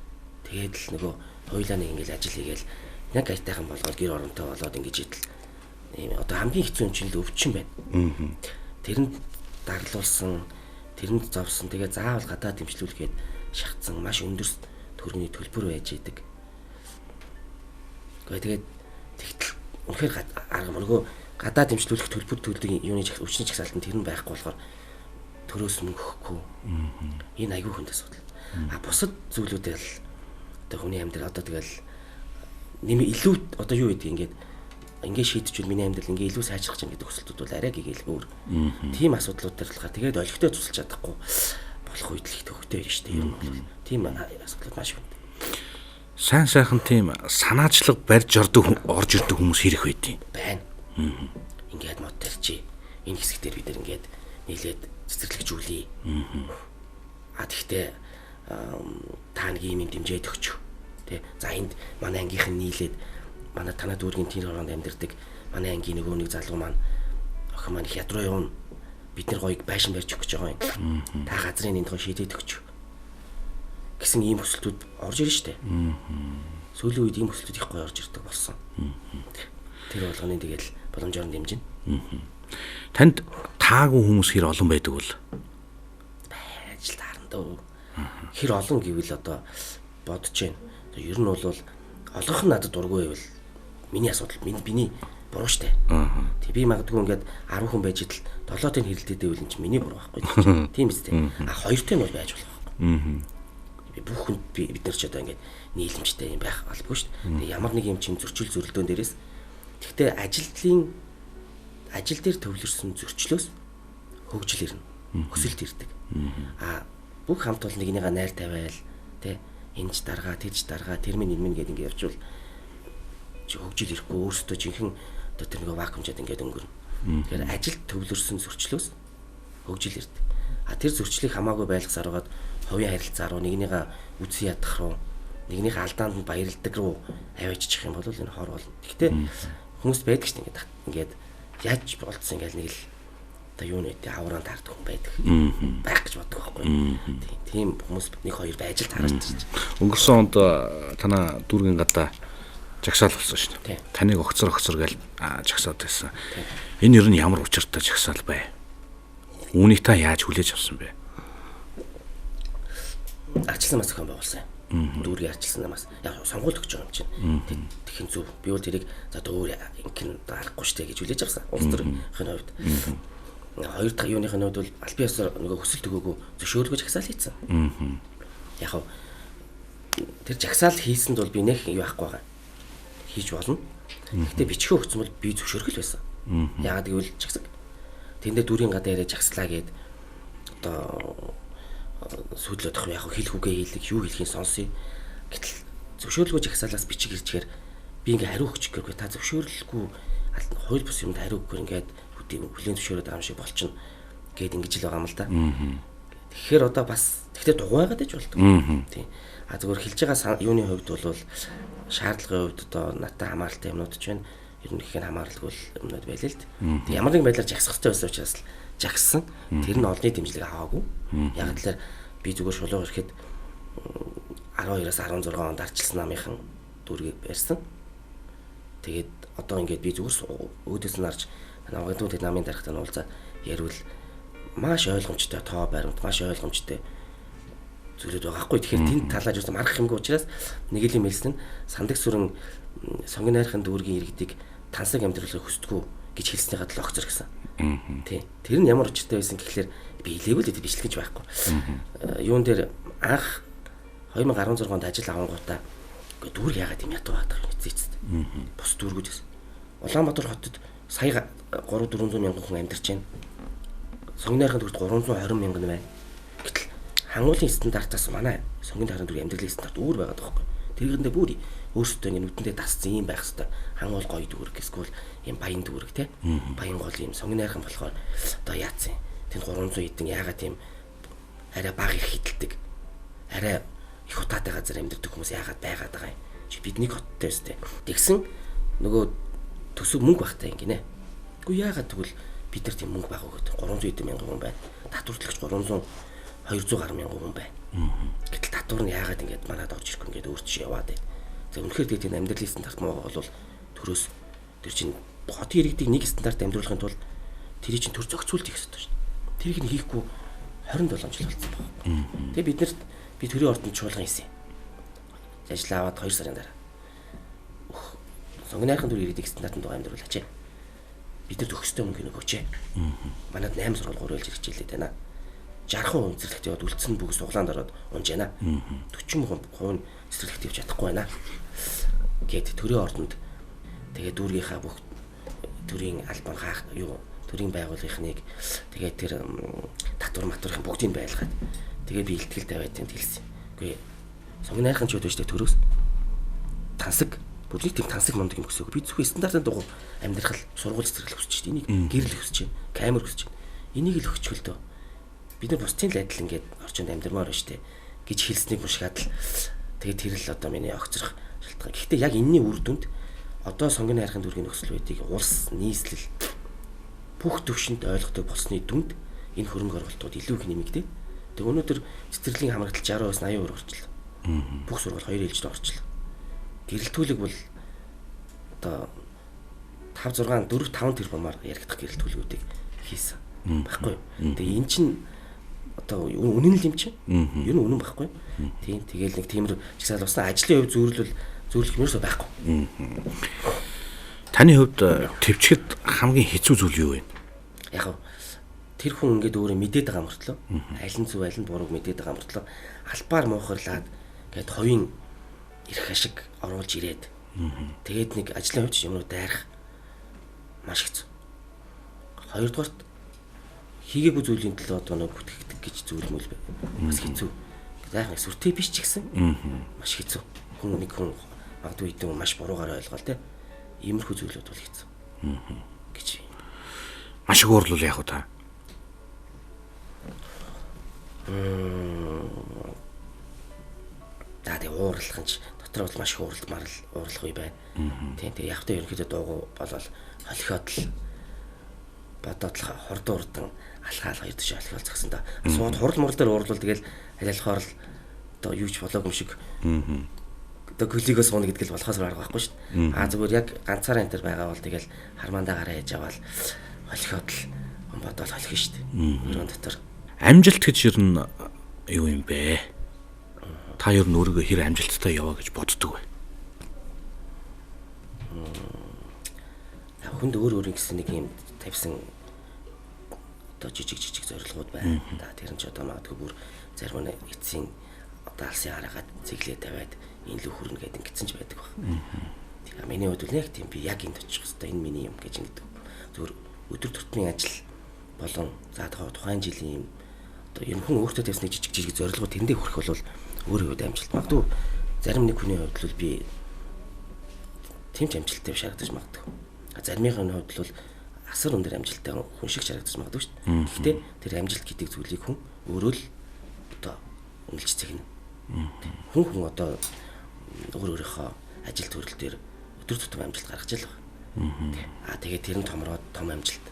Тэгээд л нөгөө хоёлаа нэг ингээд ажил хийгээл яг айтайхан болгоод гэр оронтой болоод ингэж ядал. Ийм одоо хамгийн хэцүү юм чинь л өвчин байна. Тэрэнд дарлуулсан, тэрэнд зовсон тэгээд заавал гадаа дэмжлүүлгээд шахацсан маш өндөр төрний төлбөр байж идэг. Тэгээд тэгтэл үнэхээр арга мөргөө гадаа дэмжлүүлэх төлбөр төлдөг юуны өвчний чагсаалтанд тэр нь байхгүй болохоор төрөөс мөнгө өгөхгүй. Энэ аягүй хүнд асуудал. Бусад зүйлүүдээ л одоо хүний амьдрал одоо тэгэл нэмээ илүү одоо юу гэдэг ингээд шийдчихвэл миний амьдрал ингээ илүү сайжрах чинь гэдэг хүсэлтүүд бол арай гэгээлгүй өөр. Тийм асуудлууд төр болохоор тэгээд олигтой тусалж чадахгүй болох үед л их төвхтэй байна шүү дээ. Ер нь бол тийм асуудал маш хүнд. Сайн сайхан тийм санаачлаг барьж орж ирдэг хүмүүс хэрэг байдیں۔ Байна. Ингээд мод тарьчи. Энэ хэсэг дээр бид ингээд нийлээд цэцэрлэгжүүлье. Тэгэхдээ та нэг юм дэмжээд өгч. Тэ. За энд манай ангийнхан нийлээд манай танаа дүүргийн тэр оронд амьдардаг манай ангийн нөгөө нэг залуу маань охин маань их ядруу явна. Бид нар гоёг байшин барьж өгч байгаа юм. Та газрын энд гоо шийдээд өгч. Гэсэн ийм хүсэлтүүд орж ирж штэ. Сүүлийн үед ийм хүсэлтүүд их гоё орж ирдэг болсон. Тэр болгоны тэгэл боломжоор дэмжинэ. Танд таагүй хүмүүс хэр олон байдаг бол? Ажил таарна дөө. Хэр олон гэвэл одоо бодож байна. Ер нь бол олгох нь надад дургүй байвал миний асуудал миний буруу штэ. Тэг би магадгүй ингээд 10 хүн байж идэл 7-ын хэрэлдээд байвал энэ чинь миний буруу байхгүй. Тийм үстэй. 2-т нь бол байж болох. Бүх хүнд бид нар ч одоо ингээд нийлэмжтэй юм байх албагүй шүү дээ. Ямар нэг юм чинь зөрчил зөрлөөн дээрээс гэхдээ ажил дээр төвлөрсөн зөрчлөөс хөгжил ирнэ. Өсөлт ирдэг. Бүх хамт олон нэгнийгээ найр тавиал тэ энэч даргаа тэрч даргаа тэр минь энэ минь гэдээ ингээд явжвал хөгжил ирэхгүй өөрсдөө жинхэнэ одоо тэр нэг вакуумжаад ингээд өнгөрнө. Тэгэхээр ажил төвлөрсөн зөрчлөөс хөгжил ирдэг. Тэр зөрчлийг хамаагүй байлгасаар байгаад хувийн харилцаа руу нэгнийгээ үгүй ядах руу нэгнийхээ алдаанд нь баярлдаг руу аваачих юм бол энэ хор болно. Гэхдээ хүмүүс байдаг шүү дээ ингээд яаж болцсон ингээл нэг л одоо юу нэ авраа таардаг хүн байдаг. Байх гэж боддог байхгүй. Тийм хүмүүс нэг хоёр байж л таарч ирж. Өнгөрсөн онд танаа дүүргийн гадаа жагсаал болсон шүү дээ. Таныг огцор гэж жагсаад байсан. Энэ ер нь ямар учиртай жагсаал бай? Үүнийг та яаж хүлээж авсан бэ? Арчилсан бас зохион байгуулсан. Дүүргийн арчилсан намаас яг сонгуульд өгч байгаа юм чинь. Тэхийн зүв. Би бол тэрийг за өөр инкин дарахгүй штэ гэж хүлээж авсан. Улс төрийн хувьд. Хоёр дахь юуныхын хувьд бол аль биесээр нөгөө хөсөлт өгөөгүй зөвшөөрөлгөж жагсаал хийсэн. Яг тэр жагсаал хийсэнд бол би нэг юу ахгүй байгаа. Хийж болно. Гэтэ бичгээ өгсөн бол би зөвшөөрөх л байсан. Яагаад гэвэл жагсаг. Тэндээ дүүрийн гадаа яриа жагслаа гээд одоо сүйдлээд авах яг хэлэх үгээ хэлэх юу хэлхийн сонсъё. Гэтэл зөвшөөрлгүй жагсаалаас бичиг ирчихээр би ингээ хариу өгчих гээгүй та зөвшөөрлөхгүй хууль бус юмд хариу өгөхгүй ингээд хүлээн зөвшөөрөд байгаа юм шиг болчихно гэд ингэж л байгаа юм л да. Тэгэхээр одоо бас тэгтээ дугуйгаад иж болдог. Тийм. Зүгээр хэлж байгаа юуны хувьд бол шаардлагын хувьд одоо надад хамааралтай юмнууд ч байна. Ер нь гэхээр хамааралгүй юмнууд байлээ л дээ. Ямар нэгэн байдлаар жагсах хэрэгтэй байсан учраас л жагсан. Тэр нь олонний дэмжлэг аваагүй. Яг тэгэхээр би зүгээр шулууг ирэхэд 12-аас 16 онд арчилсан намынхан дүүргийг барьсан. Тэгээд одоо ингээд би зүгээр өөдөөс нь харж намайг түүний намын дарагтай нь уулзаад ярил маш ойлгомжтой тоо баримт маш ойлгомжтой зүйлүүд байгаа хгүй. Тэгэхээр тэнд талааж юусан марах юмгүй учраас нэг л юм хэлсэн нь сандаг сүрэн сонгон найрхан дүүргийн иргэдийг тансаг амьдруулахыг хүсдэггүй гэж хэлснийхаа төлөө огцор гэсэн. Тий. Тэр нь ямар учиртай байсан гэхэлэр би хэлээгүй л бичлэгэж байхгүй. Юун дээр анх 2016 онд ажил авангуудаа дүүрг яагаад юм ятуу бадаг юм эцээцтэй. Бус дүүргүүдээс. Улаанбаатар хотод сая 3-400 мянган хүн амьдарч байна. Сонгон найрхан дүүрт 320 мянган байна. Гэтэл хангуулын стандартаас манай сонгон найрхан дүүргийн амьдралын стандарт өөр байгаад байгаа байхгүй. Тэргэндээ бүр өөрсдөө ингэ нүдэндээ дасцсан юм байх хэвээр хангуул гоё дүүрэг эсвэл юм баян дүүрэг те. Баян гол юм сонгон найрхан болохоор одоо яатсан. Тэнд 300 эдэн яагаад тийм арай бага их хидэлдэг. Арай их утаатай газар амьдардаг хүмүүс яагаад байгаад байгаа юм. Чи бидний хоттой өстэй. Тэгсэн нөгөө төсөв мөнгө багтай ингэнэ. Үгүй яагаад тэгвэл бид нар тийм мөнгө багуу гэдэг 300 эдэн мянган хүн байна. Татварлагч 200 гаруй мянган хүн байна. Гэтэл татвар нь яагаад ингэж манад орж ирэхгүй ингээд өөр чинь яваад байна. За үнэхээр тэгээд энэ амьдралын стандарт муу бол төрөөс тэр чинь хотын иргэдийг нэг стандарт амьдруулахын тулд тэрий чинь төр зохицуулт хийх хэрэгтэй шүү. Тэрийг нь хийхгүй 27 жил болсон байна. Тэгээд би төрийн ордонд чуулган хийсэн. Ажил аваад 2 сарын дараа. Сонгон найрхан дүүргийн иргэдийг стандартанд байгаа амьдруулаач. Бид нар төгстэй мөнгө өгөөч. Манайд 8 сургууль 3 жил хичээлээд байна. 60% цэцэрлэгт яваад үлдсэн бүгд суглаанд ороод унж байна. 40% цэцэрлэгт явж чадахгүй байна. Гэт төрийн ордонд тэгээд дүүргийнхаа бүх төрийн албан хаах юу төрийн байгууллагынхныг тэгээд тэр татвар матварын бүгдийг байлгаад тэгээд би илтгэл тавиад тэмд хэлсэн. Үгүй сонгон найрхан ч үүд өштэй төрөөс тансаг бүгдийг тийм тансаг мундаг юм гэсэн үг. Би зөвхөн стандартын дугуй амьдрах сургууль цэцэрлэг хүсэж чинь энийг гэрэл хүсэж чинь камер хүсэж чинь энийг л өгчгөл дөө. Бид нар бусдын л адил ингээд орчинд амьдрмаар байна штэ гэж хэлснийг мушгаад л тэгээд тэр л одоо миний огцрох шалтгаан. Гэхдээ яг энэний үр дүнд одоо сонгон найрхан дүүргийн нөхцөл байдлыг улс нийслэл бүх төвшөнд ойлгодог болсны дүнд энэ хөрөнгө оруулалтууд илүү их нэмэгдээ. Тэг өнөөдөр цэцэрлэгийн хамгаалалт 60%-аас 80% орчлоо. Бүх сургууль 2 ээлжид орчлоо. Гэрэлтүүлэг бол одоо 5 6 4 5 тэрбумаар яригдах гэрэлтүүлгүүдийг хийсэн. Баггүй юу? Тэгээ эн чинь одоо үнэн л юм чинь. Ер нь үнэн баггүй. Тийм тэгээл нэг тиймэр жигсаал болсон ажлын хувь зөвлөх юмрсоо байхгүй. Таны хувьд төвчгэд хамгийн хэцүү зүйл юу вэ? Яг тэр хүн ингээд өөрөө мэдээд байгаа мөртлөө аль нь зөв аль нь бурууг мэдээд байгаа мөртлөө албаар муухарлаад гээд ховын ирэх ашиг оруулж ирээд тэгээд нэг ажлын хувьд юмнууд дайрах маш хэцүү. Хоёрдугаарт хийгээгүй зүйлийн төлөө одоо нэг бүтгэгдэх гэж зүйл мөл бас хэцүү. Яг нэг сүртэй биш ч гэсэн маш хэцүү. Хүн магадгүй хэдэн маш буруугаар ойлгоол те. Иймэрхүү зүйлүүд бол хэцүү. Гэж. Маш их уурлал яах вэ та? Тэгээд уурлах нь дотор бол маш их уурлах үе байна. Тийм яг та ерөнхийдөө дуугүй болол холихоод л бодоод л хурдан алхаал хоёр тишээ алхаал загсан да. Сууд хурал мурал дээр уурлал тэгэл аль болохоор л одоо юу ч болоогүй юм шиг. Одоо көлигөө сууна гэдэг л болохоос арга байхгүй шүү дээ. Зүгээр яг ганцаараа энэ төр байгаа бол тэгэл хармандаа гараа яж аваад холиход л бодоод холих шүү дээ. Өрөөнд дотор. Амжилт гэж ер нь юу юм бэ? Та ер нь өөрийгөө хэр амжилттай яваа гэж боддог вэ? Хүнд өөр гэсэн нэг юм тавьсан одоо жижиг зорилгууд байна. Тэр нь ч одоо магадгүй бүр зарим нь эцсийн одоо алсын хараагаад цэглээ тавиад энэ л хүрнэ гэдэг ингэсэн ч байдаг баг. Тэгээ миний хувьд л яг тийм би яг энд очих хэвээр энэ миний юм гэж ингэдэг. Зүгээр өдөр тутмын ажил болон за тухайн жилийн юм одоо ер нь хүн өөртөө тавьсан жижиг зорилгууд тэндээ хүрэх бол өөрөө хувьд амжилт. Магадгүй зарим нэг хүний хувьд л би тийм ч амжилттай шаардлаж магадгүй. Заримын хувьд бол асар өндөр амжилттай хүн шиг шаардлаж магадгүй шүү дээ. Гэхдээ тэр амжилт гэдэг зүйлийг хүн өөрөө л одоо үнэлж цэгнэ. Хүн одоо өөрийнхөө ажил төрөл дээр өдөр тутам амжилт гаргаж л байгаа. Тэгээд тэр нь томроод том амжилт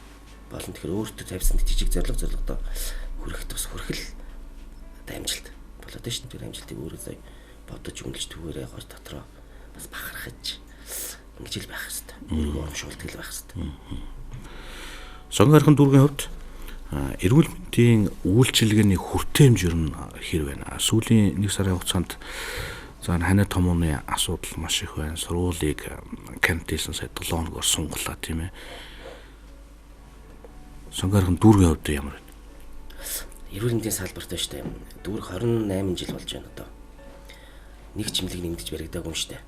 болно. Тэгэхээр өөртөө тавьсан жижиг зорилгодоо хүрэх тус хүрхэл одоо амжилт болоод байна шүү дээ. Тэр амжилтыг өөрөө бодож үнэлж түгээрээ гож дотроо бас бахархаж ингэж л байх хэрэгтэй. Өөрийгөө урамшуулдаг л байх хэрэгтэй. Сонгон архын дүүргийн хувьд эрүүл мэндийн үйлчилгээний хүртээмж ер нь хэр байна? Сүүлийн 1 сарын хугацаанд за ханаа томооны асуудал маш их байна. Сургуулийг камптэйсэн сая 7 хоногор сунгалаа тийм ээ. Сонгон архын дүүргийн хувьд ямар байна? Эрүүл мэндийн салбарт байна шүү дээ. Дүүрэг 28 жил болж байна одоо. Нэг чимлэг нэмэгдэж баригдаагүй юм шүү дээ.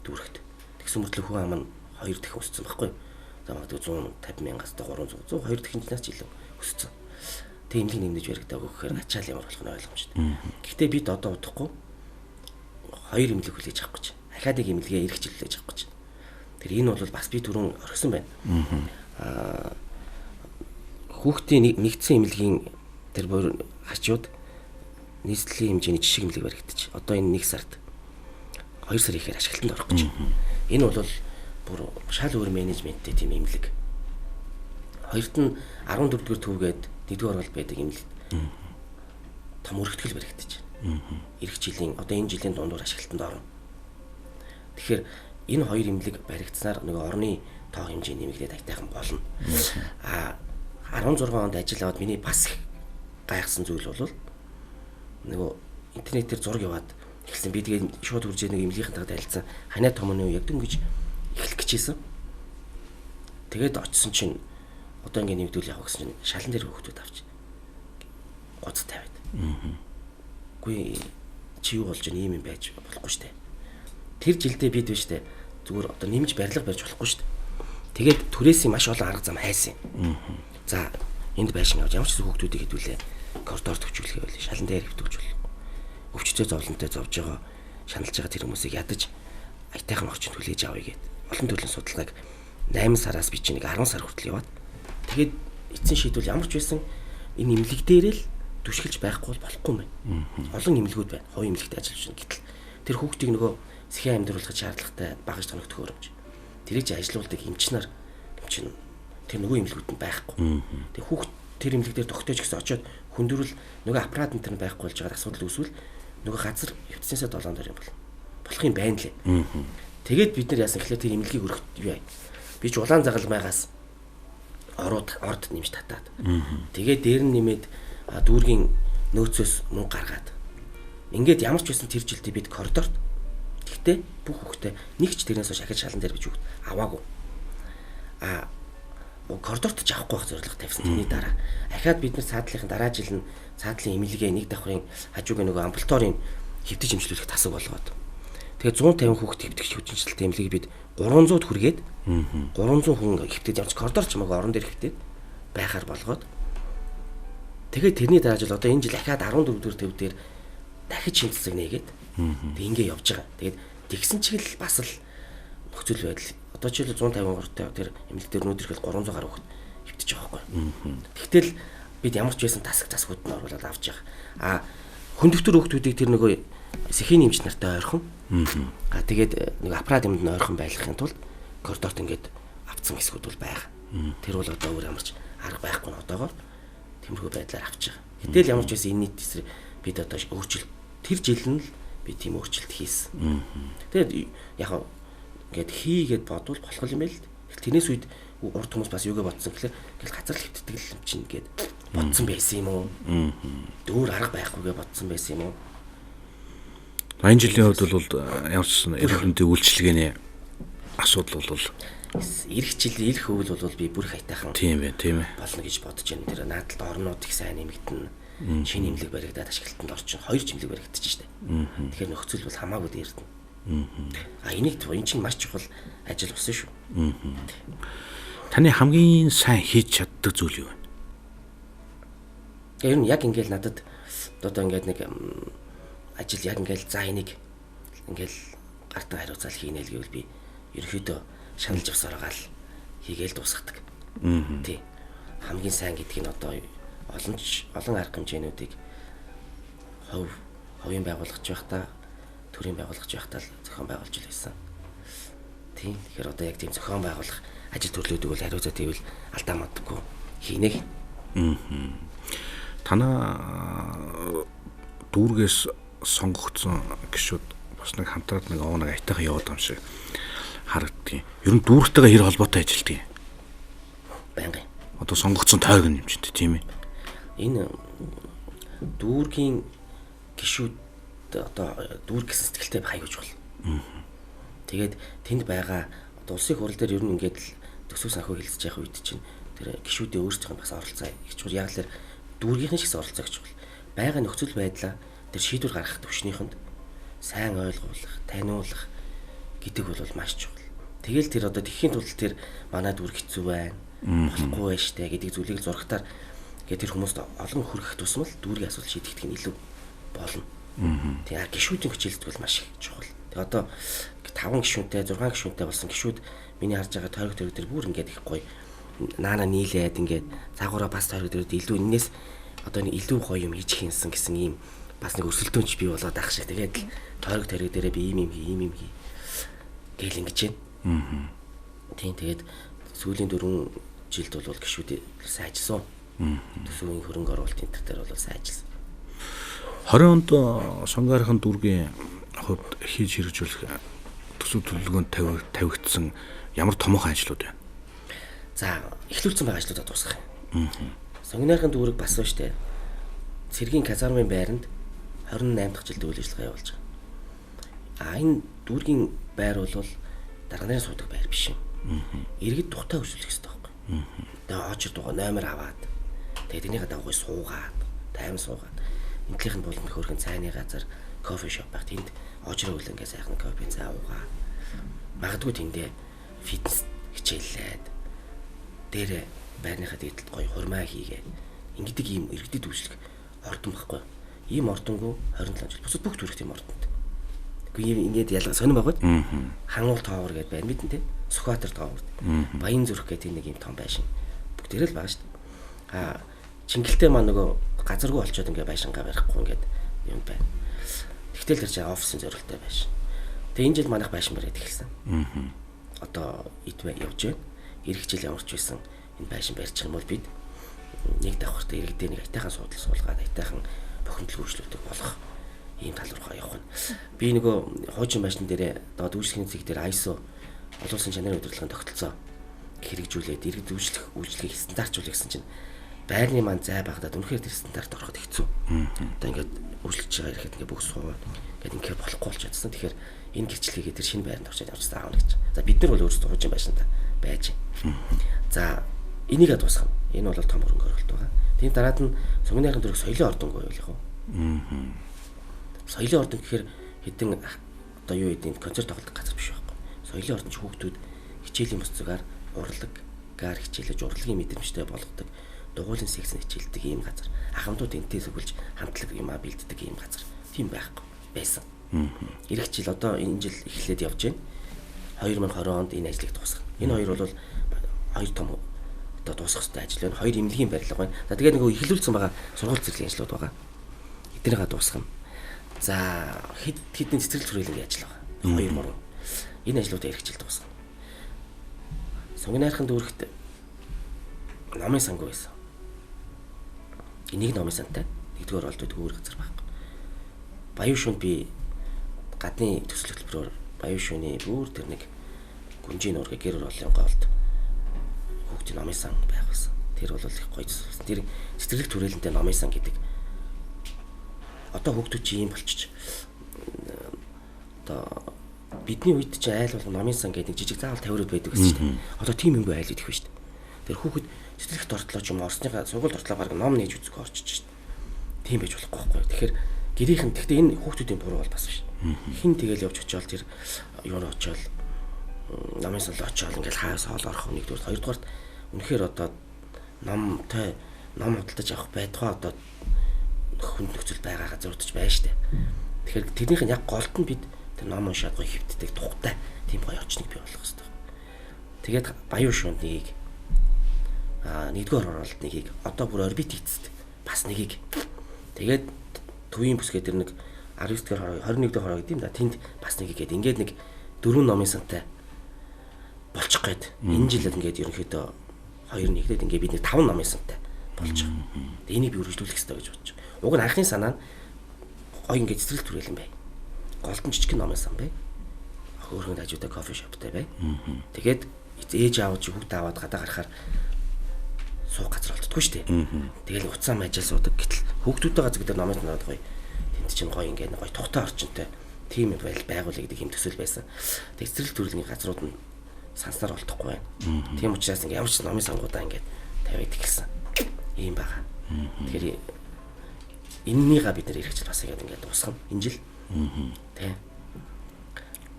Дүүрэгт. Тэгсэн мөртлөө хүн ам нь 2 дахин өссөн байхгүй юу? За магадгүй 150 мянгаас та 300 102 дахин жилээс ч илүү өссөн. Тэг имлэг нэмдэж баригдаагүй гэхээр ачаал ямар болох нь ойлгомжтой. Гэхдээ бид одоо удахгүй 2 имлэг хүлээж авах гэж. Ахаад нэг имлэгээ эргэж хүлээж авах гэж. Тэр энэ бол бас би түрүүн орхисон байна. Хүүхдийн нэгдсэн имлэгийн тэр хажууд нийслэлийн хэмжээний жишг имлэг баригдчих. Одоо энэ 1 сард 2 сар ихээр ашиглалтанд орох гэж. Энэ бол бүр шал өөр менежменттэй тийм имлэг. Хоёрт нь 14 дугаар төвгээд 1-р орол байдаг имлэг. Том өргөтгөл баригдаж байна. Ирэх жилийн одоо энэ жилийн дундуур ашиглалтанд орно. Тэгэхээр энэ хоёр имлэг баригдсанаар нөгөө орны тоо хэмжээ нэмэгдээд айтайхан болно. 16 онд ажил аваад миний бас гайхсан зүйл бол нөгөө интернетээр зураг яваад эхэлсэн. Би тэгээд шууд хурж нэг имлэгийнхэнтэйгээ танилцсан. Ханаа томооны үе яг дөнгөж эхлэх гэжсэн. Тэгээд очисон чинь одоо ингэ нэмэгдүүл явах гэсэн чинь шалан дээр хөвгтүүд авч гоц тавиад. Үгүй чи юу болж ийм юм байж болохгүй штэ. Тэр жилдээ бид биш штэ. Зүгээр одоо нэмж барилга барьж болохгүй штэ. Тэгээд түрээсийн маш олон арга зам хайсан. За энд байшин авч ямар ч хөвгтүүдийг хэдүүлээ. Коридор төвчүүлэх байл шалан дээр хөвтөвчүүл. Өвчтөе зовлонтой зовж байгаа шаналж байгаа тэр хүмүүсийг ядаж айтайхан орчинд хүлээж авъя гэд. Олон төрлийн судалгааг 8 сараас би чинь нэг 10 сар хүртэл яваад тэгээд эцсийн шийдвэл ямар ч байсан энэ имлэг дээрээ л түшгэлж байхгүй болохгүй юм байна. Олон имлэгүүд байна. Хувийн имлэгт ажиллаж байна. Гэтэл тэр хүүхдийг нөгөө сэхээ амьдруулахад шаардлагатай багаж тоногдох хөрөмж. Тэрийг чи ажилуулдаг эмчнэр эмчин тэр нөгөө имлэгүүд нь байхгүй. Тэгээ хүүхд тэр имлэг дээр тогтоож гэсэн очиод хүндэрвэл нөгөө аппарат энэ байхгүй болж байгаа асуудал үүсвэл нөгөө газар хөвцсэнсээ 7 дор юм бол болох юм байна лээ. Тэгээд бид нар яасан гэхлээр тэр имлэгийг өргөх юу яа. Би ч улаан загалмайгаас орд нэмж татаад. Тэгээд дээр нь нэмээд дүүргийн нөөцөөс мөнгө гаргаад. Ингээд ямар ч байсан тэр жилдээ бид коридорт. Гэхдээ бүх хүүхдээ нэг ч тэрнээс хойш ахиж шалан дээр бич хүүхд аваагүй. Коридорт ч авахгүй байх зорилго тавьсан тэрний дараа. Ахаад бид нар цаадлынхын дараа жил нь цаадлын имлэгээ нэг давхрын хажуугийн нөгөө амбулаторийн хэвтэж имжлүүлэх тасаг болгоод. Тэгээ 150 хүүхд хэвтэж хүчинчлэлтэй имлэгийг бид 300-д хүргээд 300 хүн хэвтэж явж коридор ч хамаагүй орон дээр хэвтээд байхаар болгоод. Тэгээ тэрний дараа жил одоо энэ жил ахаад 14 дэх төв дээр дахиж шинжилгээ нээгээд тэг ингээ явж байгаа. Тэгээд тэгсэн чиг л бас л нөхцөл байдал одоо ч л 150 гортой тэр эмнэлэг дээр өнөөдөр 300 гаруй хүүхд хэвтэж байгаа байхгүй. Тэгтэл бид ямар ч байсан тасгууд нь оруулаад авч байгаа. Хүндөвтөр хүүхдүүдийг тэр нөгөө сэхийн эмч нартай ойрхон. Тэгээд нэг аппарат юмд нь ойрхон байлгахын тулд коридорт ингээд авцсан хэсгүүд бол байгаа. Тэр бол одоо өөр ямарч арга байхгүй нь одоогоор тиймэрхүү байдлаар авч байгаа. Гэтэл ямар ч байсан энэ нийт эсрэг бид одоо өөрчлөлт тэр жил нь л би тийм өөрчлөлт хийсэн. Тэгээд яг ингээд хийгээд бодвол болох юм байл л. Тэрнээс үед урд хүмүүс бас юугээ бодсон гэхлээр ингээл газар л хөвтдөг юм чинь ингээд бодсон байсан юм уу? Өөр арга байхгүйгээ бодсон байсан юм уу? Энэ жилийн хувьд бол ямар ч эрх хүндийн үйлчлэгээний асуудал бол ирэх жилийн ирэх өвөл бол би бүр хайтайхан тийм ээ болно гэж бодож байна. Тэр наадалд орнууд их сайн нэмэгдэн шинэ имлэг баригдаад ашиглалтанд орчин 2 имлэг баригдчихэж штэ. Тэгэхээр нөхцөл бол хамаагүй дээрдэн. Энийг энэ чинь маш чухал ажил болсон шүү. Таны хамгийн сайн хийж чаддаг зүйл юу вэ? Ер нь яг ингээл надад одоо ингээд нэг ажил яг ингээл за энийг ингээл гартаа хариуцаал хийнэ л гэвэл би ерөөхдөө шаналж авсараагаал хийгээл дуусгадаг. Тий. Хамгийн сайн гэдгийг нь одоо олон арга хэмжээнүүдийг хувийн байгууллагч байхдаа төрийн байгууллагч байхдаа зохион байгуулж байсан. Тийм. Тэгэхээр одоо яг тийм зохион байгуулах ажил төрлүүдийг бол хариуцаад ивэл алдаа мадаггүй хийнэ. Танаа дүүргээс сонгогдсон гишүүд бас нэг хамтраад нэг овног айтайхан яваад байгаа юм шиг харагддаг. Ер нь дүүргтэйгээ хэр холбоотой ажилтдаг. Байнгын. Одоо сонгогдсон тойрог юм чинь тийм ээ. Энэ дүүргийн гишүүд одоо дүүрг гэсэн сэтгэлтэй байх аюулж бол. Тэгээд тэнд байгаа одоо улсын хурал дээр ер нь ингээд төсөв санхүү хэлэлцэж явах үед чинь тэр гишүүдийн өөрсдийнх нь бас оролцоо их чухал. Яг л дүүргийнхэн ч гэсэн оролцоо гэж чухал. Байгаа нөхцөл байдлаа тэр шийдвэр гаргах төвшнийхэнд сайн ойлгуулах, таниулах гэдэг бол маш чухал. Тэгэл тэр одоо тэхийн тулд тэр манай дүүрг хэцүү байна. Болохгүй байж штэ гэдэг зүйлийг зурагтаар тэгээд тэр хүмүүст олон хүргэх тусмал дүүргийн асуудал шийдэх нь илүү болно. Тэгээд гишүүдийн хүчилэлт бол маш их чухал. Тэгээд одоо 5 гишүүнтэй 6 гишүүнтэй болсон гишүүд миний харж байгаа тойрог дээр бүр ингээд их гоё наана нийлээд ингээд цаагаараа бас тойрог дээр илүү энэс одоо нэг илүү гоё юм хийж хийсэн гэсэн ийм бас нэг өрсөлдөөнч бий болоод ах шиг. Тэгээд тойрог дээрээ би ийм хий гэл ингэж байна. Тийм тэгээд сүүлийн 4 жилд бол гишүүд сайн ажилласан. Төсвийн хөрөнгө оруулалт энэ төр бол сайн ажилласан. 20 онд сонгаархан дүүргийн хувьд хийж хэрэгжүүлэх төсөв төлөвлөгөөнд тавигдсан ямар томоохон ажлууд байна? За, эхлүүлсэн байгаа ажлуудаа дуусгах юм. Сонгинаархан дүүрэг бас ба штэ. Цэргийн казармын байранд 28 дахь жилд үйл ажиллагаа явуулж байгаа. Энэ дүүргийн байр бол дарга нарын суудаг байр биш юм. Иргэд тухтай хөрвүүлэх хэрэгтэй байхгүй. Тэгээ очир дугаа номер аваад тэгээд энийгээ дагуу суугаад, тайван суугаад энтлийнх нь болон хөргөн цайны газар кофе шоп байх. Тэнд очир хөлөнгөө сайхан кофе цай уугаа. Магадгүй тэндээ фитнес хичээллээд дээрээ байрныхаа дээдлд гоё хурмаа хийгээд ингэдэг ийм иргэдэд үйлчлэх ордон байхгүй. Ийм ордонгоо 27 жил бусад бүх төрөх тийм ордонд. Үгүй ийм ингээд ялгаа сонирм байгаад. Хангуул тоовор гэдээ байна мэдэн тэ. Сүхбаатар тоовор. Баян зүрх гэдэг нэг ийм том байшин. Бүгдээрээ л байгаа шүү дээ. Чингэлтэй маа нөгөө газаргүй болчоод ингээд байшингаа барихгүй ингээд юм байна. Тэгтэл тэр чинь офисын зорилттой байшин. Тэгээ энэ жил манайх байшин бариад эхэлсэн. Одоо итвэ явж байна. Ирэх жил ямар ч байсан энэ байшин барьчих юм бол бид нэг давхарт иргэдээ нэг айтайхан суудлал суулгаад айтайхан бохимдол хөгжлөлтөд болох ийм тал руугаа явах нь. Би нөгөө хуучин байшин дээрээ одоо дүүжлэгийн цэг дээр ISO олон улсын чанарын удирдлагын тогтолцоо хэрэгжүүлээд иргэд үйлчлэгийг стандартжуулах гэсэн чинь байрны маань зай багтаад үнэхээр тэр стандарт ороход хэцүү. Одоо ингээд үйлчлэж байгаа ирэхэд ингээд бүх суугаад ингээд ингээд болохгүй болж чадсан. Тэгэхээр энэ гэрчлэгийг тэр шинэ байранд очиад авч таавна гэж. За бид нар бол өөрсдөө хуучин байшинтай байж. За энийг дуусгах. Энэ бол том хөрөнгө оруулалт байгаа. Тийм дараад нь сонгоныхын дөрөв соёлын ордонгоо явуулах уу? Соёлын ордон гэхээр хэдэн одоо юу гэдэг концерт тоглох газар биш байхгүй. Соёлын ордон ч хүүхдүүд хичээлийн буцаагаар урлагаар хичээлж урлагийн мэдрэмжтэй болгодог. Дугуйлан секцэн хичээлдэг ийм газар. Ахмадууд энтэй зөвлөж хамтлаг юмаа бэлддэг ийм газар. Тийм байхгүй байсан. Ирэх жил одоо энэ жил эхлээд явж байна. 2020 онд энэ ажлыг дуусгах. Энэ хоёр бол хоёр том одоо дуусгах хэрэгтэй ажил байна. Хоёр эмнэлгийн барилга байна. За тэгээд нөгөө эхлүүлсэн байгаа сургууль зэргийн ажлууд байгаа. Эднийгээ дуусгах. За хэдэн цэцэрлэг хүрээлэнгийн ажил байгаа. 2-3. Энэ ажлуудаа ирэх жил дуусгах. Сонгинаархан дүүрэгт номын санг байсан. Энийг номын сантай нэгдүгээр оролт өгөр газар байхгүй. Баян шүнд би гадны төсөл хөтөлбөрөөр баян шүний бүр тэр нэг гүнжийн нуурга гэр оролын гоолд хүүхдийн номын сан байх байсан. Тэр бол их гоё зүйл. Тэр цэцэрлэг түрээлэнтэй номын сан гэдэг. Одоо хүүхдүүд чи ийм болчих. Одоо бидний үед чи айл бол номын сан гэдэг жижиг заавал 50 рууд байдаг гэсэн чинь. Одоо тийм юм айл идэх биш шүү дээ. Тэр хүүхэд цэцэрлэгт ортлоо ч юм орсныхаа сургуульд ортлоо баг ном нээж үзэх орчиж шүү дээ. Тийм байж болохгүй байхгүй. Тэгэхээр гэрийнхэн гэхдээ энэ хүүхдүүдийн буруу бол бас биш. Хин тэгэл явж очиод тэр юуны очиод намын сан очиод ингээл хаас хоол орох нэгдүгээр хоёрдугаарт үнэхээр одоо номтой ном худалдаж авах байтугай одоо хүнд нөхцөл байгаа газар утаж байна штэ. Тэгэхээр тэрнийх нь яг голд нь бид тэр ном уншаад гоё хөвтдөг тухтай тийм гоё очныг бий болгох хэрэгтэй. Тэгээд баян шуунд нэгийг нэгдүгээр оролт нэгийг одоо бүр орбит хийцэд бас нэгийг тэгээд төвийн бүсгээ тэр нэг 19 дэх 21 дэх хороо гэдэм да тэнд бас нэг игээд ингээд нэг 4 номын сантай болчих гээд энэ жилд ингээд ерөнхийдөө 2 нэглээд ингээд бид нэг 5 номын сантай болчих. Тэгээ энийг би үргэлжлүүлэх хэрэгтэй гэж бодож байна. Уг нь анхны санаа нь гоё ингээд цэцэрлэг түрээлэн бай. Голдон жижиг номын сан бай. Хөөрхөн хажуутай кофе шоптай бай. Тэгээд ээж аав чи хүүхд аваад гадаа гарахаар суух газар олддоггүй шүү дээ. Тэгэл уцаа мажил суудаг. Гэтэл хүүхдүүдтэй газар гэдэг номын санаад гоё чинь гоё ингээд гоё тухтай орчинтой тийм юм байгуулъя гэдэг юм төсөл байсан. Тэг цэцэрлэг төрлийн газрууд нь санснаар олдохгүй байна. Тийм учраас ингээд ямар ч номын сангуудаа ингээд тавиад ихсэн. Ийм байгаа. Тэгэхээр энэнийга бид нэр хэрэгжил бас ингээд дуусгана энэ жил. Тэ.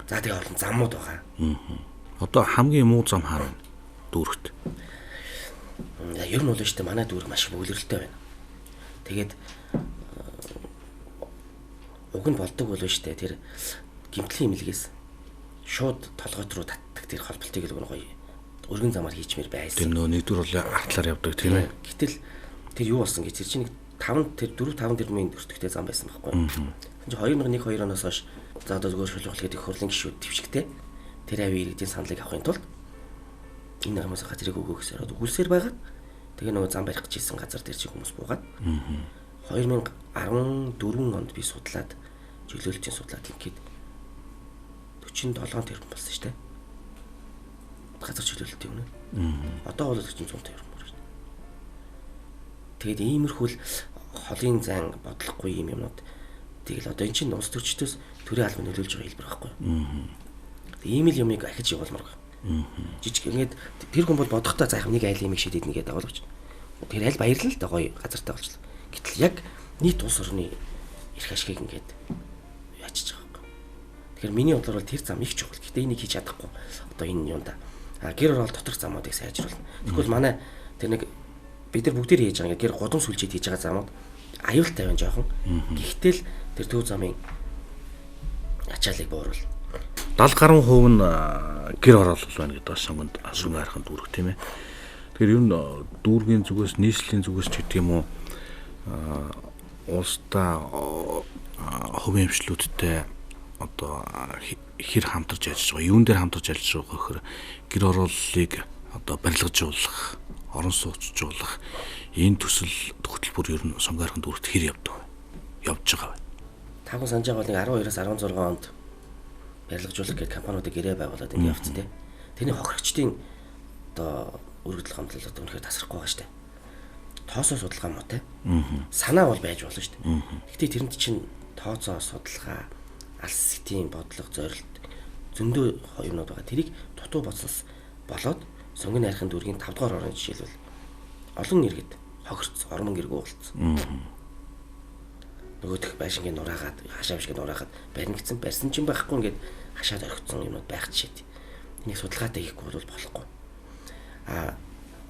За тэгээ олон замууд байгаа. Одоо хамгийн муу зам харна дүүрэгт. Ер нь бол шүү дээ манай дүүрэг маш бөглөрөлтэй байна. Тэгээд уг нь болдог болов шүү дээ тэр гимтлийн имлэгээс шууд толгойд руу татдаг тэр холболтыг л гоё өргөн замаар хийчмээр байсан. Тэр нөө нэгдүгээр бол артлаар явдаг тийм ээ. Гэтэл тэр юу болсон гэж чинь 5 тэр 4-5 тэрмийн өртөгтэй зам байсан байхгүй. Тэгвэл 2001-2 оноос хойш за одоо зөвхөн шулуухал гэдэг хурлын гишүүд твшигтэй тэр авийн иргэдийн саналыг авахын тулд энэ хүмүүс газрыг өгөх гэсээр өгүүлсээр байгаа. Тэгээ нөгөө зам барих гэж хэлсэн газар дээр чи хүмүүс буугаад 2014 онд би судлаад чөлөөлтийн судлаад ингээд 47 тэрбум болсон шүү дээ. Газар чөлөөлөлт юм нэ. Одоо бол 400 тэрбум байна шүү дээ. Тэгээд иймэрхүү холын зан бодлохгүй юм юмнууд тэгэл одоо эн чинь улс төрчдөөс төрийн албан нөлөөлж байгаа хэлбэр байхгүй. Ийм л юмыг ахиж явуулмаар байна. Жижиг ингээд тэр хүн бол бодохдоо заах нэг айл юм шидэд нэгээд авалгч. Тэр айл баярлал л да гоё газартай болчихлоо. Гэтэл яг нийт улс орны эрх ашгийг ингээд ячиж байгаа юм. Тэгэхээр миний бодлоор бол тэр зам их чухал. Гэтэ энийг хийж чадахгүй. Одоо энэ юм да. Гэр орол доторх замуудыг сайжруулна. Тэгвэл манай тэр нэг бид нар бүгдээр хийж байгаа ингээд гэр годом сүлжээд хийж байгаа замууд аюултай байна жоохон. Гэхдээ л тэр төв замын ачаалыг бууруул. 70 гаруй хувь нь гэр оролцол байна гэдэг сонгонд асуун хайрхан дүүрэг тийм ээ. Тэгэхээр ер нь дүүргийн зүгээс нийслэлийн зүгээс ч гэдэг юм уу улстай хувийн эмчлүүдтэй одоо хэр хамтарч ажиллаж байгаа, юун дээр хамтарч ажиллаж байгаа гэхээр гэр ороллыг одоо барилгажуулах, орон сууцжуулах энэ төсөл хөтөлбөр ер нь сонгон хайрхан дүүрэгт хэр явж байгаа вэ? Тагуун санаж байгаа бол 12-аас 16 онд барилгажуулах гэх компаниудыг гэрээ байгуулад ингэ явцсан тийм. Тэрний хохирогчдын одоо өргөдөл гамтлал одоо үнэхээр тасрахгүй байгаа шүү дээ. Тоосоо судалгаа муутай. Санаа бол байж болно шүү дээ. Гэхдээ тэрэнд чинь тооцоо судалгаа, алс сэтийн бодлого, зорилт зөндөө юмнууд байгаа. Тэрийг дутуу боцсоос болоод сонгон хайрхан дүүргийн 5 дугаар орны жишээлбэл олон иргэд хохирц, ормон гэргүй болцсон. Нөгөөх байшингийн нураагаад, хашаа бишгийн нураагаад барин гэсэн барьсан ч юм байхгүй ингээд хашаад орхицсон юмуд байх жишээ. Энийг судалгаатай хийхгүй бол болохгүй.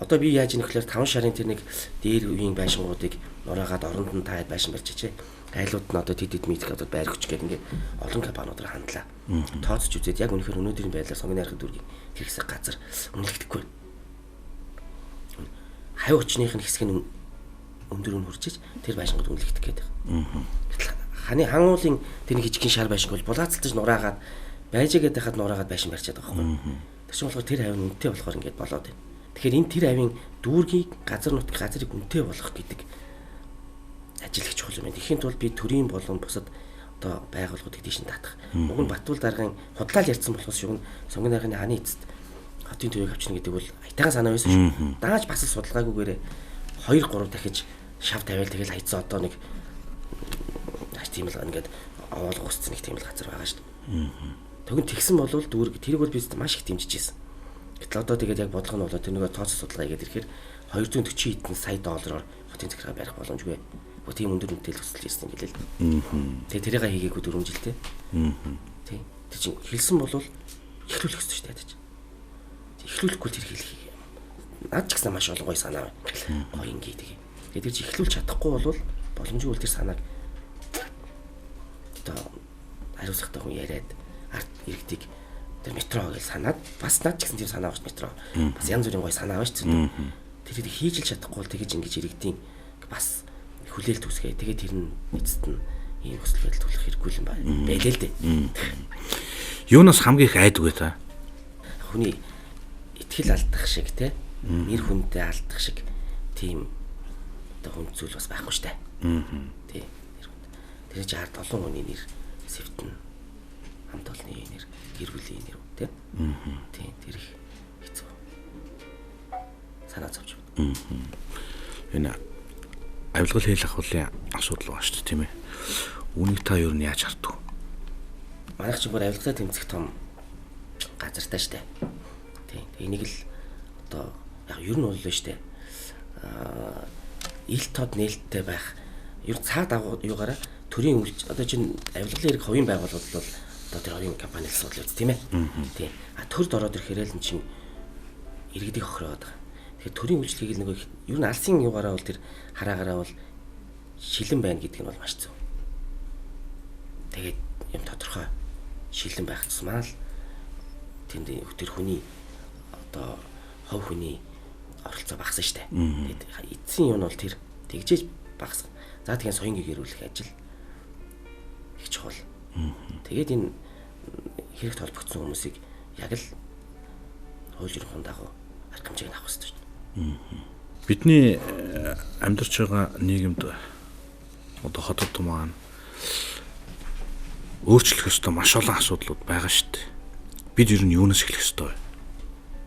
Одоо би яаж ийм гэхээр 5 шарын тэр нэг дээр үеийн байшингуудыг нураагаад оронд нь таад байшин барьж чижээ. Айлууд нь одоо тэдэд митик одоо байр хүч гэдэг ингээд олон компаниудаар хандлаа. Тооцож үзээд яг үнэхээр өнөөдрийн байдлаар сонгон хайрхан дүүргийн хэрэгсэх газар үнэлэгдэхгүй. Хай хүчнийх нь хэсэг нь өндөр өн хуржиж тэр байшингууд үнэлэгдэх гээд байна. Ханы хан уулын тэр нэг жижигхэн шар байшинг бол булаацалтаж нураагаад байжээгээд байхад нураагаад байшин барьчаад байгаа байхгүй. Тэр чинь болохоор тэр хавь үнэтэй болохоор ингээд болоод байна. Тэгэхээр энэ тэр авийн дүүргийг газрыг үнэтэй болгох гэдэг ажил их чухал юм байна. Тэхийн тулд би төрийн болон бусад одоо байгууллагуудыг тийш нь татах. Уг нь Батбул даргын худлаал ярьсан болохоос шугн сонгон дарганы хааны эцэст хотын төвийг авчна гэдэг бол аятайхан санаа байсан шүү. Дааж бас судалгаагүйгээр 2-3 дахиж шав тавиал тэгэл хайцсан одоо нэг тийм л ингээд овоолго усцсан нэг тийм л газар байгаа шүү. Тэгвэл тэгсэн бол дүүрэг тэрийг бол бид маш их дэмжиж ирсэн. Гэтэл одоо тэгээд яг бодлого нь болоо тэр нөгөө тооцоо судалгаа хийгээд ирэхээр 240 хэдэн сая доллараар хотын захиргаа барих боломжгүй. Гоо тийм өндөр мэдээлэл хүсэл ирсэн юм гэлээ л. Тэгээд тэрийг хийгээгүй 4 жилдээ. Тийм. Тэр чинь хэлсэн бол эхлүүлэх ёстой шүү дээ. Эхлүүлэхгүй тэр хэлхий. Наад ч гэсэн маш олон гоё санаа байна. Гоё ингээ тэгээ. Тэгээд тэр чинь эхлүүлж чадахгүй бол боломжгүй тэр санааг одоо хариуцлагатай хүн яриад арт иргэдийг тэр метро гэж санаад бас наад ч гэсэн тийм санаа багш метро. Бас янз бүрийн гоё санаа багш зү. Тэр хийж л чадахгүй бол тэгэж ингэж иргэдийн бас хүлээлт үсгээ. Тэгээд тэр нь эцэст нь ийм хүсэл байдал төлөх хэрэггүй юм байна. Байлээ л дээ. Юунаас хамгийн их айдаг вэ та? Хүний итгэл алдах шиг те нэр хүндээ алдах шиг тийм одоо хүн зүйл бас байхгүй штэ. Тий. Тэр чинь ард олон хүний нэр сэвтэн хамт олонны нэр гэр бүлийн нэр те. Тий. Тэр их хэцүү. Санаа зовж байна. Энэ авилгал хэл ахуулын асуудал байна шүү дээ тийм ээ. Үүнийг та юу нь яаж хардв? Манайх ч бүр авилгалаа тэмцэх том газартай штэ. Тийм. Энийг л одоо яг ер нь бол штэ. Ил тод нээлттэй байх. Ер цаг дагуу юугаараа төрийн үйлч одоо чинь авилгалын хэрэг хувийн байгууллагууд бол одоо тэр хувийн компани асуудал үст тийм ээ. Тийм. Төрд ороод ирэхээр л эн чинь иргэдийг охироод байгаа. Тэгэхээр төрийн үйлчлэгийг л нөгөө ер нь алсын юугаараа бол тэр хараагаараа бол шилэн байна гэдэг нь бол маш зөв. Тэгээд юм тодорхой шилэн байх тусмаа л тэнд тэр хүний одоо хов хүний оролцоо багасна штэ. Тэгээд эцсийн юм нь бол тэр тэгжээж багасна. За тэгээд соён гэрүүлэх ажил их чухал. Тэгээд энэ хэрэгт холбогдсон хүмүүсийг яг л хууль ерөнхий дагуу арга хэмжээг авах хэрэгтэй шүү дээ. Бидний амьдарч байгаа нийгэмд одоо хотод маань өөрчлөх ёстой маш олон асуудлууд байгаа шүү дээ. Бид ер нь юунаас эхлэх ёстой вэ?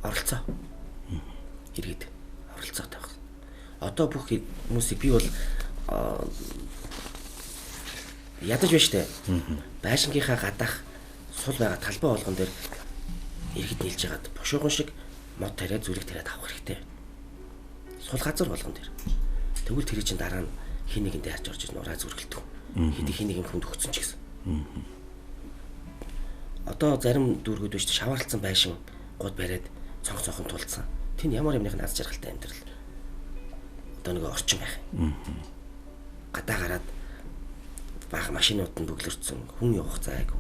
Оролцоо. Иргэд оролцоотой байх. Одоо бүх хүмүүсийг би бол ядаж байна штэ. Байшингийнхаа гадаах сул байгаа талбай болгон дээр иргэд нийлж хагаад бошоогон шиг мод тариад зүрэг тариад авах хэрэгтэй. Сул газар болгон дээр. Тэгвэл тэр чинь дараа нь хин нэгэндээ харж орж ирнэ ураа зүргэлдэг. Хэдий хин нэгэн хүнд өгсөн ч гэсэн. Одоо зарим дүүргүүд биш шаваарлцсан байшин гууд бариад цонх тулцсан. Тэнд ямар юмных аз жаргалтай амьдрал. Одоо нэг орчин байх. Гадаа гараад бага машинууд нь бүглэрсэн хүн явах зайгүй.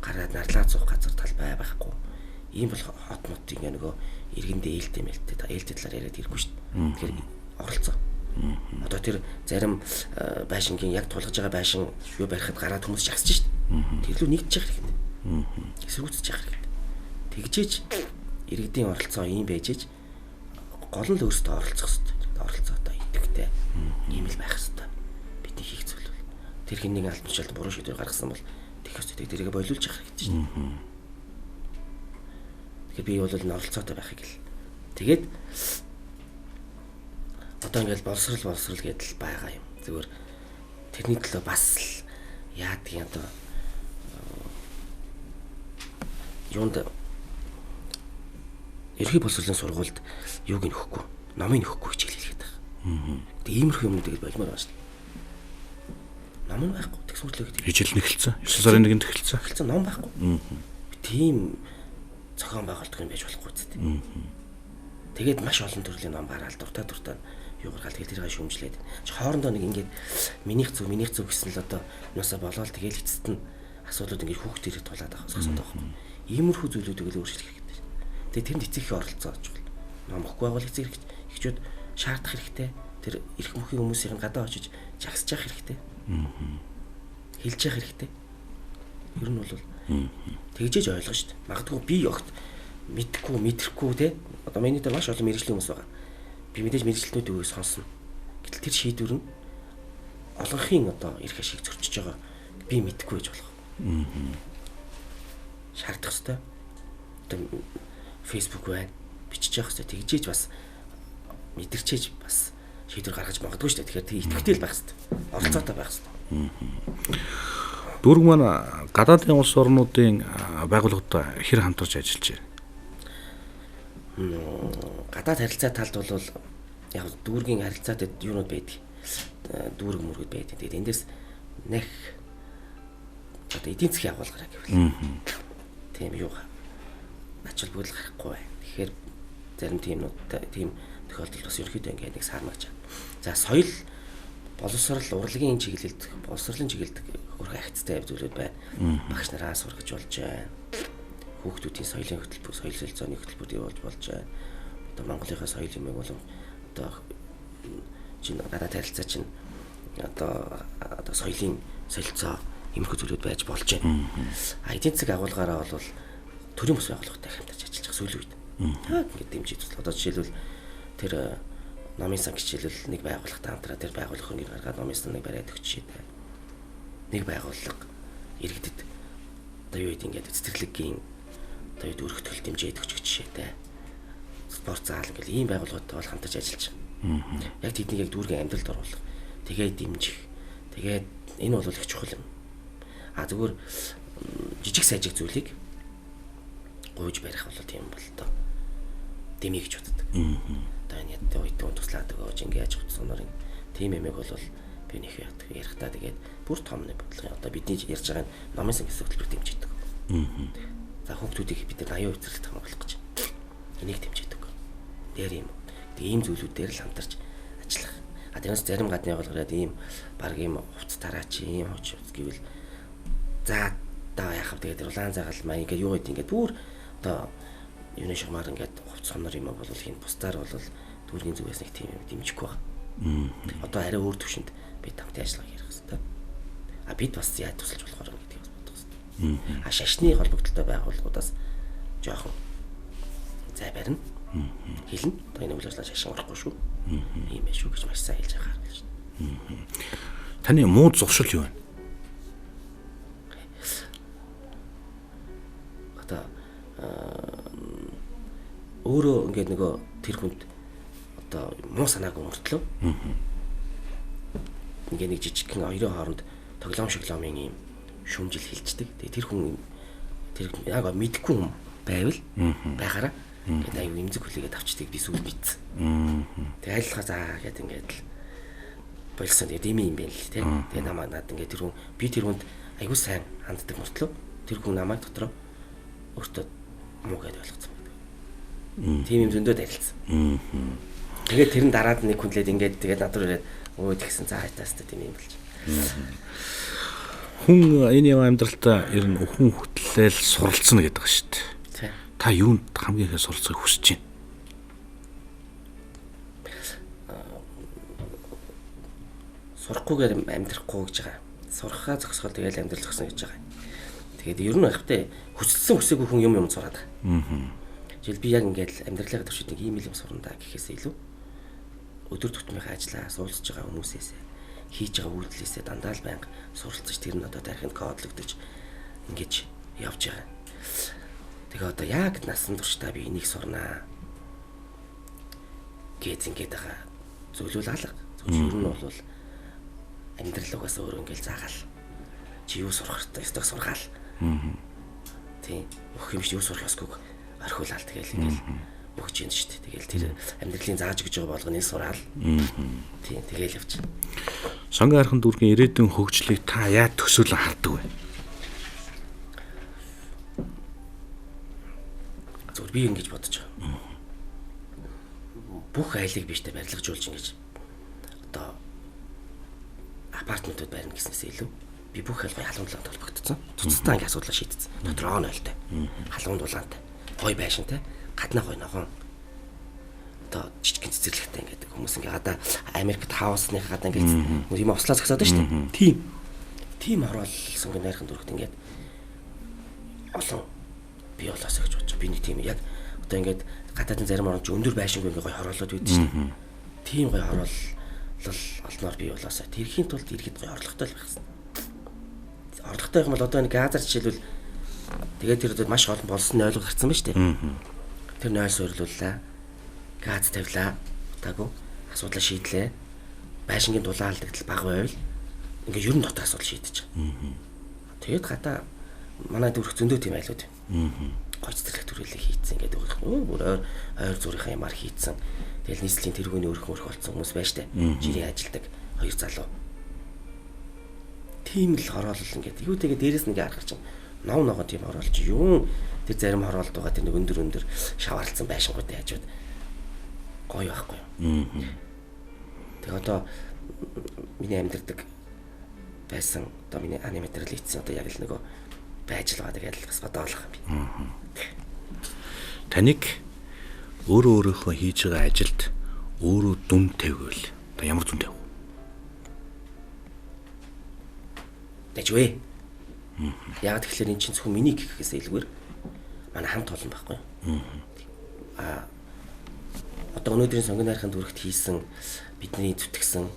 Гараад нарлаа цуух газар талбай байхгүй. Ийм бол хот мот ингээ нөгөө иргэндээ ээлтэй талаар яриад ирэхгүй шүү дээ. Тэгэхээр оролцоо. Одоо тэр зарим байшингийн яг тулгаж байгаа байшин юу барихад гараад хүмүүс жагсаж шүү дээ. Тэрлүү нэгдэж явах хэрэгтэй. Эсвүүцэж явах хэрэгтэй. Тэгжээж иргэдийн оролцоо ийм байжээж гол нь л өөрсдөө оролцох хэрэгтэй. Оролцоотой идэвхтэй ийм л байх хэрэгтэй. Бидний хийх зүйл бол тэр хин нэг аль тушаалд буруу шийдвэр гаргасан бол тэгэх ёстой. Тэрийг бойлуулж явах хэрэгтэй шүү дээ. Тэгэхээр би бол оролцоотой байхыг л. Тэгээд одоо ингээл боловсрал гэдэл байгаа юм. Зүгээр тэрний төлөө бас л яадгийн одоо юунд ерхий боловсролын сургуульд юуг нөхгүй, номыг нөхгүй хичээл хэлгээд байгаа. Тэгээ иймэрхүү юмнуудыг болмоор байна шүү дээ. Ном нь байхгүй, тэгсмэрлээ гэдэг. Хичээл нэгэлцэн. 9 сарын 1-нд эхэлсэн. Эхэлсэн ном байхгүй. Тийм зохион байгуулалт юм байж болохгүй зү. Тэгээд маш олон төрлийн ном гараад дуртай юугаар гал тэрийг шүүмжлээд хоорондоо нэг ингээд минийх зүг гэсэн л одоо юусаа болоод тэгээд эцэст нь асуудлууд ингээд хүүхд ирэх тулаад байгаа сонсоод байгаа юм. Иймэрхүү зүйлүүдийг л өөрчлөх хэрэгтэй. Тэгээд тэнд эцэг их оролцоо гэж бол ном өгөхгүй байгуул эцэг эхчүүд шаардах хэрэгтэй. Тэр эрх мөхийн хүмүүсийн гадаа очиж жагсаж явах хэрэгтэй. Хэлж явах хэрэгтэй. Ер нь бол тэгжээж ойлгоо шүү дээ. Магадгүй би огт мэдрэхгүй те. Одоо миний дээр маш олон мэрэгжлийн хүмүүс байгаа. Би мэдээж мэрэгчлэнүүдийг үгүй сонсно. Гэтэл тэр шийдвэр нь олонхын одоо эрх ашиг зөрчиж байгаа. Би мэдэхгүй байж болох. Шаардах хэвээр. Одоо Facebook байна. Бичиж явах хэвээр тэгжээж бас мэдэрчээж бас шийдвэр гаргаж магадгүй шүү дээ. Тэгэхээр тэг итгэвтэй л байх хэвээр. Оролцоотой байх хэвээр. Дүүрэг маань гадаадын улс орнуудын байгууллагад хэр хамтарч ажиллаж байна? Гадаад харилцаа талд бол яг дүүргийн харилцаатай юунууд байдаг. Дүүрэг мөргөд байдаг. Тэгээд эндээс нэх одоо эдийн засгийн агуулгаараа гэвэл тийм юу ачаал бүл гарахгүй байна. Тэгэхээр зарим тийм тохиолдолд бас ерөөхдөө ингээд нэг сармагч. За соёл боловсрал урлагийн чиглэлд боловсролын чиглэлд хөрх агцтай зүйлүүд байна. Багш нараа сургаж болж байна. Хүүхдүүдийн соёлын хөтөлбөр, соёл солилцооны хөтөлбөр болж байна. Одоо Монголынхаа соёл юмыг бол одоо чинь гадаад харилцаа чинь одоо соёлын солилцоо иймэрхүү зүйлүүд байж болж байна. Эдийн засаг агуулгаараа бол төрийн бас байгууллагатай хамтарч ажиллаж байгаа сүүлийн үед. Ингээд дэмжиж туслах. Одоо жишээлбэл тэр номын сан хичээлэл нэг байгууллагатай хамтраад тэр байгууллагын нэр гаргаад номын саныг бариад өгч шийдэ. Нэг байгууллага иргэдэд одоо юу гэдэг ингээд цэцэрлэгийн одоо юу өргөх төлөлт дэмжиж өгч жишээтэй. Спорт заал ингээл ийм байгууллагатай бол хамтарч ажиллаж байгаа. Яг тэднийг яг дүүргийн амьдралд оруулах. Тэгээд дэмжих. Тэгээд энэ бол их чухал юм. Зүгээр жижиг сайжиг зүйлийг гуйж барих бол тийм бол тоо дэмий гэж боддог. Одоо энэ ядтай уйтун туслаад өгөөж ингэ яаж соноор тийм эмэг бол би нэх ярихтаа тэгээд бүр том нэг бодлого. Одоо бидний ярьж байгаа номын сан гэсэн хөтөлбөр дэмжиж байгаа. За хүүхдүүдийг бид 80% зэрэг хамгаалах гэж. Энийг дэмжиж байгаа. Дээр юм. Тэгээд ийм зүйлүүдээр л хамтарч ажиллах. Тэрнээс зарим гадны байгууллагууд ийм баг ийм хувц тараач ийм хувц гэвэл за даа яхав тэгээд улаан цагаал маяг ингээд юу гэдэг ингээд бүр одоо юуны шамаар ингээд хувц сонор юм бол хин бусдаар бол дүүргийн зүгээс нэг тийм юм дэмжихгүй байна. Одоо арай өөр төвшөнд бид хамтын ажиллагаа ярих хэрэгтэй. Бид бас яаж тусалж болохоор гэдгийг бас бодох хэрэгтэй. Шашны холбогдолтой байгууллагуудаас жоохон зай барина. Хэлнэ. Одоо энэ үйл ажиллагаа шашин орохгүй шүү. Ийм байх шүү гэж маш сайн хэлж байгаа хэрэг шүү. Таны муу зуршил юу вэ? Одоо өөрөө ингээд нөгөө тэр хүнд одоо муу санаагүй мөртлөө ингээд нэг жижигхэн хоёрын хооронд тоглоомын ийм шүмжил хилждэг. Тэгээ тэр хүн тэр яг мэдгүй хүн байвал байгаараа ингээд аюу имзэг хүлээгээд авчдаг би сүүл бийцсэн. Тэгээ айлхаа заа гэдэг ингээд л болсон. Тэгээ дими юм байна л тий. Тэгээ намайг над ингээд тэр хүн би тэр хүнд аюу сайн ханддаг мөртлөө тэр хүн намайг дотроо өөртөө муу гэдээ ойлгоцсон байдаг. Тийм юм зөндөө дарилцсан. Тэгээд тэр нь дараад нэг хүнлээд ингээд тэгээд над руу ирээд өө тэгсэн цаа хайтаас тийм юм болж. Хүн энэ юм амьдралтаа ер нь хүн хөтлөөл суралцна гэдэг ба шүү дээ. Та юунд хамгийн их суралцахыг хүсэж байна? Сурахгүйгээр амьдрахгүй гэж байгаа. Сурахаа зогсоход тэгэл амьдрал зогсно гэж байгаа. Тэгээд ер нь ихтэй хүсэлсэн хүсээгүй хүн юм сураад байгаа. Жишээл би яг ингээд амьдралынхаа төвшөнд нэг ийм юм сурна да гэхээсээ илүү өдөр тутмынхаа ажлаа суулцж байгаа хүмүүсээс хийж байгаа үйлдэлээсээ дандаа л байнга суралцж тэр нь одоо дарахын кодлогдож ингэж явж байгаа. Тэгээ одоо яг насан туршдаа би энийг сурнаа гэж ингээд байгаа зөвлөл алга. Зөвхөн ер нь бол амьдрал угаас өөр ингээд заагаал. Чи юу сурах хэрэгтэй ёстой сургаал. Тийм. Өөх юм шиг юу сурах ёсгүй орхиулаад тэгэл ингээд өгч юм шүү дээ. Тэгэл тэр амьдралын зааж өгж байгаа болгоныг сураал. Тийм тэгэл явчих. Сонгон архан дүүргийн ирээдүйн хөгжлийг та яаж төсөөлөн хардаг вэ? Зүгээр би ингэж бодож байгаа. Бүх айлыг биштэй барилгажуулж ингэж одоо апартментууд барина гэснээс илүү би бүх айлгыг халуунлаад толбогдсон. Цуцтай ингэ асуудлаа шийдсэн. Дотроо нойлтой. Халуун дулаантай. Гой байшинтай. Гаднаа гой ногоон. Одоо жижигхэн цэцэрлэгтэй ингээд хүмүүс ингээ гадаа Америкт хаусны гадаа ингээд юм ослоос гасаад шүү дээ. Тийм оролсон гэнэ найрхан дүрхт ингээд олон бий болоосаа гэж бодож. Би нэг тийм яг одоо ингээд гадаадын зарим орнч өндөр байшингүй ингээ гоё хороолоод байдаг шүү дээ. Тийм гоё хороолол олноор бий болоосаа. Тэрхийн тулд иргэд гоё орлоготой л байх хэрэгтэй. Орлоготой юм бол одоо нэг газар жишээлбэл тэгээд тэр маш олон болсон ойлгох гарсан ба шүү дээ. Тэр нойл суйрлууллаа. Газ тавилаа. Таагүй асуудлаа шийдлээ. Байшингийн дулаан алдагдал бага байвал ингээ ер нь дотор асуудал шийдэж байгаа. Тэгээд гадаа манай дүүрх зөндөө тийм айлууд. Гоц зэрэг төрөлөө хийцэн гэдэг байгаа. Бүр ойр зургийнхаа юмар хийцэн. Тэгэл нийслэлийн тэргүүний өрх болсон хүмүүс байж таа. Жирийн ажилдаг хоёр залуу. Тийм л хороолол ингээд юу тэгээ дээрэс нэг харах чинь ногоо тийм хороолж юу тэр зарим хороолт байгаа тэр нэг өндөр шаваарлцсан байшингуудын хажууд гоё байхгүй юу. Тэгээ одоо миний амьдардаг байсан одоо миний аниматорл хийсэн одоо яг л нөгөө байж л байгаа тэгээд бас бодоолох юм би. Таныг өөрийнхөө хийж байгаа ажилд өөрөө дүн тавьвал одоо ямар дүн тавь? Тэжвэ. Яг тэгэхээр эн чинь зөвхөн миний гэхээс илүүгээр манай хамт олон байхгүй юу? Одоо өнөөдрийн сонгон найрханд дүрхт хийсэн бидний зүтгэсэн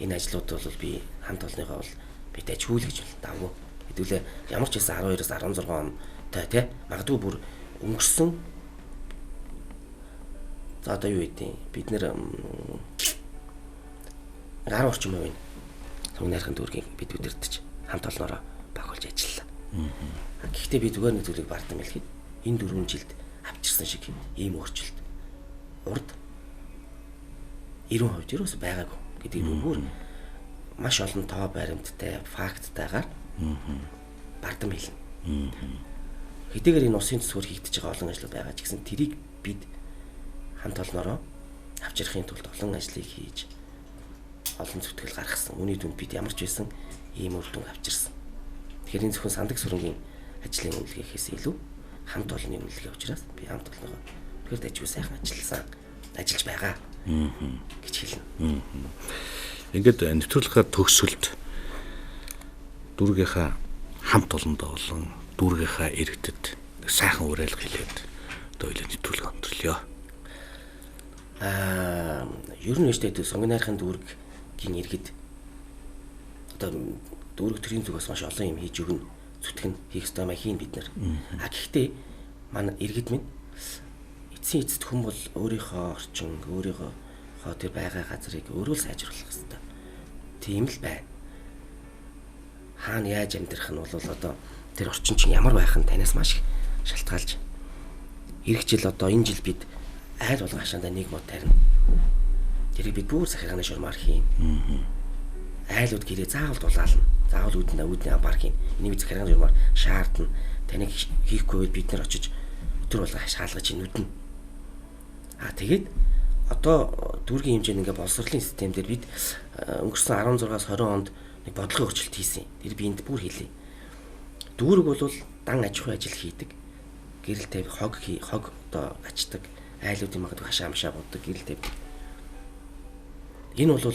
энэ ажлууд бол би хамт олонныхоо бол би дажгүй л гэж давгүй. Хэдүүлээ ямар ч байсан 12-оос 16 онтой тий магадгүй бүр өнгөрсөн. За одоо юу гэдэг бид нэр 10 орчим хувийн сонгон найрханд дүргийг бид үдирдэж хамт олноороо багуулж ажиллалаа. Гэхдээ би зүгээр нэг зүйлийг бардам хэлэхэд энэ 4 жилд авчирсан шиг ийм өөрчлөлт урд 90% ерөөс байгаагүй гэдэг нь бүр маш олон тоо баримттай факттайгаар бардам хэлнэ. Хэдийгээр энэ усын төсвөр хийгдэж байгаа олон ажил байгаа ч гэсэн тэрийг бид хамт олноороо авчрахын тулд олон ажлыг хийж олон зүтгэл гаргасан. Үүний дүнд бид ямар ч байсан ийм үр дүн авчирсан. Тэгэхээр энэ зөвхөн сандаг сүрэнгийн ажлын үнэлгээхээс илүү хамт олонны үнэлгээ учраас би хамт олонноо тэгэхээр дажгүй сайхан ажиллаж байгаа гэж хэлнэ. Ингээд нэвтрүүлгээр төгсөлд дүүргийнхаа хамт олондоо болон дүүргийнхаа иргэдэд сайхан уриалга хэлээд одоо илүү нэвтрүүлэг өндөрлөё. Ер нь нэштэй сонгон найрхын дүүргийн иргэд одоо дүүрэг төрийн зүгээс маш олон юм хийж өгнө, зүтгэн хийх ёстой маяг хийн бид нар. Гэхдээ манай иргэд минь эцсийн эцэд хүн бол өөрийнхөө орчин, өөрийнхөө тэр байгаа газрыг өөрөө л сайжруулах хэрэгтэй. Тийм л байна. Хаана яаж амьдрах нь бол одоо тэр орчин чинь ямар байх нь танаас маш их шалтгаалж. Ирэх жил одоо энэ жил бид айл болгон хашаандаа нэг мод тарина. Тэрийг бид бүр захиргааны шурмаар хийн. Айлууд гэрээ заавал дулаална. Заавал үүдний амбар хийн. Энийг захиргааны шурмаар шаардна. Таныг хийхгүй бид нар очиж өдөр болго шаалгаж нүднэ. Тэгээд одоо дүүргийн хэмжээнд ингээ боловсролын систем дээр бид өнгөрсөн 16-аас 20 онд нэг бодлогын өөрчлөлт хийсэн. Тэр би энд бүр хэлье. Дүүрэг бол дан аж ахуй ажил хийдэг. Гэрэл тавь хог одоо ачдаг. Айлуудын магадгүй хашаа амшаа боддог гэрэл тавьдаг. Энэ бол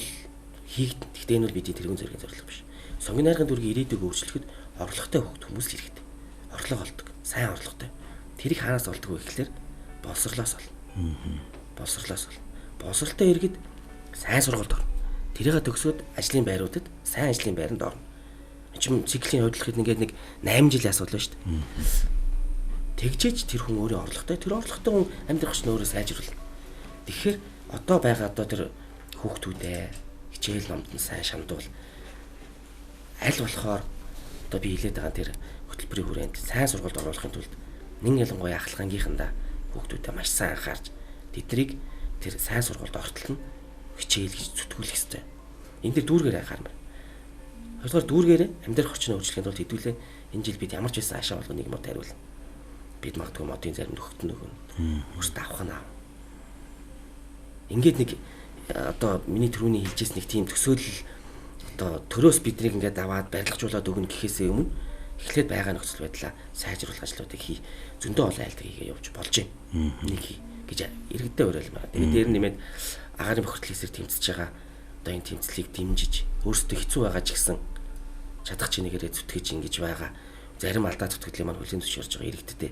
хийгдэн. Гэхдээ энэ бол бидний тэргуун зэргийн зорилго биш. Сонгон найрхын дүүргийн ирээдүйг өөрчлөхөд орлоготой хүмүүс л хэрэгтэй. Орлого олдог. Сайн орлоготой. Тэрийг хаанаас олдог вэ гэхлээр боловсрлоос олно. Боловсрлоос олно. Боловсралтай иргэд сайн сургуульд орно. Тэрийг төгсөөд ажлын байруудад сайн ажлын байранд орно. Чим циклийн хөдөлгөхөд ингээд нэг 8 жилийн асуудал байна шүү дээ. Тэгжээч тэр хүн өөрөө орлоготой. Тэр орлоготой хүн амьдрах чинь өөрөө сайжруулна. Тэгэхээр одоо байгаа одоо тэр хүүхдүүдээ хичээл номд нь сайн шандуул. Аль болохоор одоо би хэлээд байгаа тэр хөтөлбөрийн хүрээнд сайн сургуульд оруулахын тулд нэг ялангуяа ахлагангийнхандаа хүүхдүүдэд маш сайн анхаарч тэднийг тэр сайн сургуульд ортол нь хичээл гэж зүтгүүлэх ёстой. Энд дээр дүүргээр анхаарна. Хоёрдугаар дүүргээр амьдрах орчноо өөрчлөхийн тулд хэдүүлээ энэ жил бид ямар ч байсан ашаа болгоныг мод хариулна. Бид магадгүй модын зарим нөхөт нөгөө өст авах нь. Ингээд нэг одоо миний түрүүний хэлжээс нэг тийм төсөөлөл одоо төрөөс биднийг ингээд аваад барилгажуулаад өгнө гэхээсээ өмнө эхлээд байгаа нөхцөл байдлаа сайжруулах ажлуудыг зөндөө олон айлтг хийгээ явж болж байна. Нэг гэж иргэдээ уриалмаа. Тэгээд дээр нэмээд агаарын бохирдол хийсээр тэмцэж байгаа одоо энэ тэмцлийг дэмжиж өөрсдөө хэцүү байгаа ч гэсэн чадах чинээрээ зүтгэж ингэж байгаа. Зарим алдаа зүтгэлийг маань хүлээн зөвшөөрж байгаа иргэдэд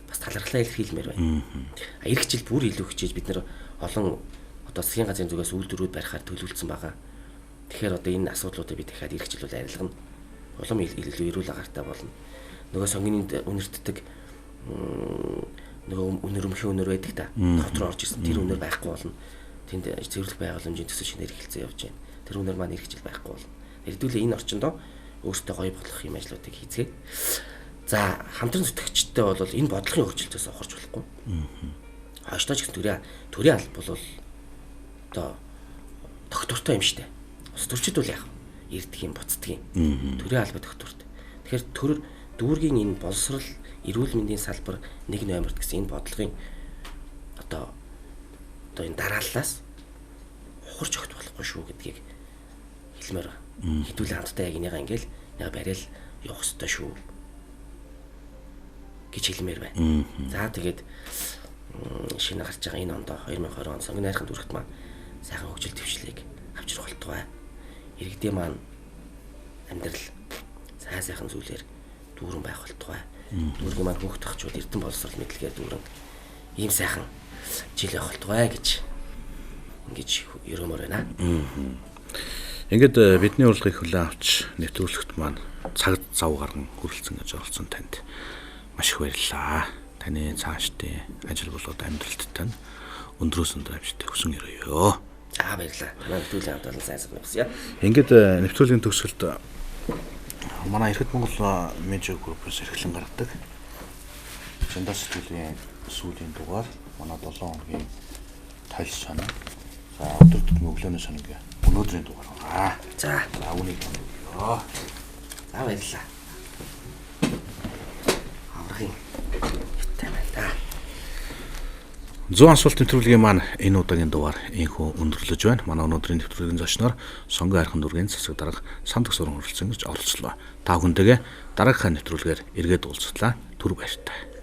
бас талархлаа илэрхийлмээр байна. Эх жил бүр илүү хичээж бид нэр олон одоо засгийн газрын зүгээс үйлдвэрүүд барихаар төлөвлөсөн байгаа. Тэгэхээр одоо энэ асуудлуудыг бид дахиад эх жил бол арилгана. Улам илүү эрүүл агаартай болно. Нөгөө сонгины үнэртдэг нөгөө үнэр өмхийн үнэр байдаг та. Дотроо орж исэн тэр үнэр байхгүй болно. Тэнд цэвэрлэх байгууламжийн төсөв шинээр эхэлсэн явж байна. Тэр үнэр маань эх жил байхгүй болно. Эрдүүлээ энэ орчиндөө өөрсдөө гоё болох юм ажлуудыг хийцгээе. За хамтран зүтгэгчтэй бол энэ бодлогын хөгжилтөөс ухарч болохгүй. Хойштоо ч гэсэн төрийн алба бол одоо доктортой юм штэ. Ус төрчид бол яг ирдэг юм буцдаг юм. Төрийн алба докторт. Тэгэхээр дүүргийн энэ боловсрал эрүүл мэндийн салбар 1 номерт гэсэн энэ бодлогын одоо энэ дарааллаас ухарч өгт болохгүй шүү гэдгийг хэлмээр байна. Хэдүүлээ хамтдаа яг энийгээ ингээл яг барайл явах ёстой шүү гэж хэлмээр байна. За тэгээд шинэ гарч байгаа энэ ондоо 2020 он сонгины хайрхан дүрхт маань сайхан хөгжил төвчлийг авчрах болтугай. Иргэдийн маань амьдрал сайхан зүйлээр дүүрэн байх болтугай. Дүүргийн маань хөөхт ахчууд эрдэм боловсрол мэдлэгээр дүүрэн ийм сайхан жил явах болтугай гэж ингэж өрөөмөр байна. Ингээд бидний урилгыг хүлээн авч нэвтрүүлэгт маань цаг зав гарган хүрэлцэн гэж оролцсон танд маш их баярлалаа. Таны цаашдын ажил болоод амьдралд тань өндрөөс өндөр амжилт хүсэн өрөөё. За баярлалаа. Манай нэвтрүүлгийн хамтаалал сайхан явуулъя. Ингээд нэвтрүүлгийн төгсгөлд манай Эрхэт Монгол медиа группээс эрхлэн гаргадаг Чандаа сэтгэлийн сүүлийн дугаар манай 7 хоногийн тал санаа. За өдөр тутмын өглөөний санаагийн өнөөдрийн дугаар байна. За үүнийг өгөө. За баярлалаа. Аврахын тэмээ та. 100 асуулт нэвтрүүлгийн маань энэ удаагийн дугаар инхүү өндөрлөж байна. Манай өнөөдрийн нэвтрүүлгийн зочноор сонгон хайрхан дүүргийн засаг дарга Самдаг Суран хүрэлцэн гэж оролцлоо. Та бүхэндээ дараагийнхаа нэвтрүүлгээр эргээд уулзтлаа. Түр баяртай.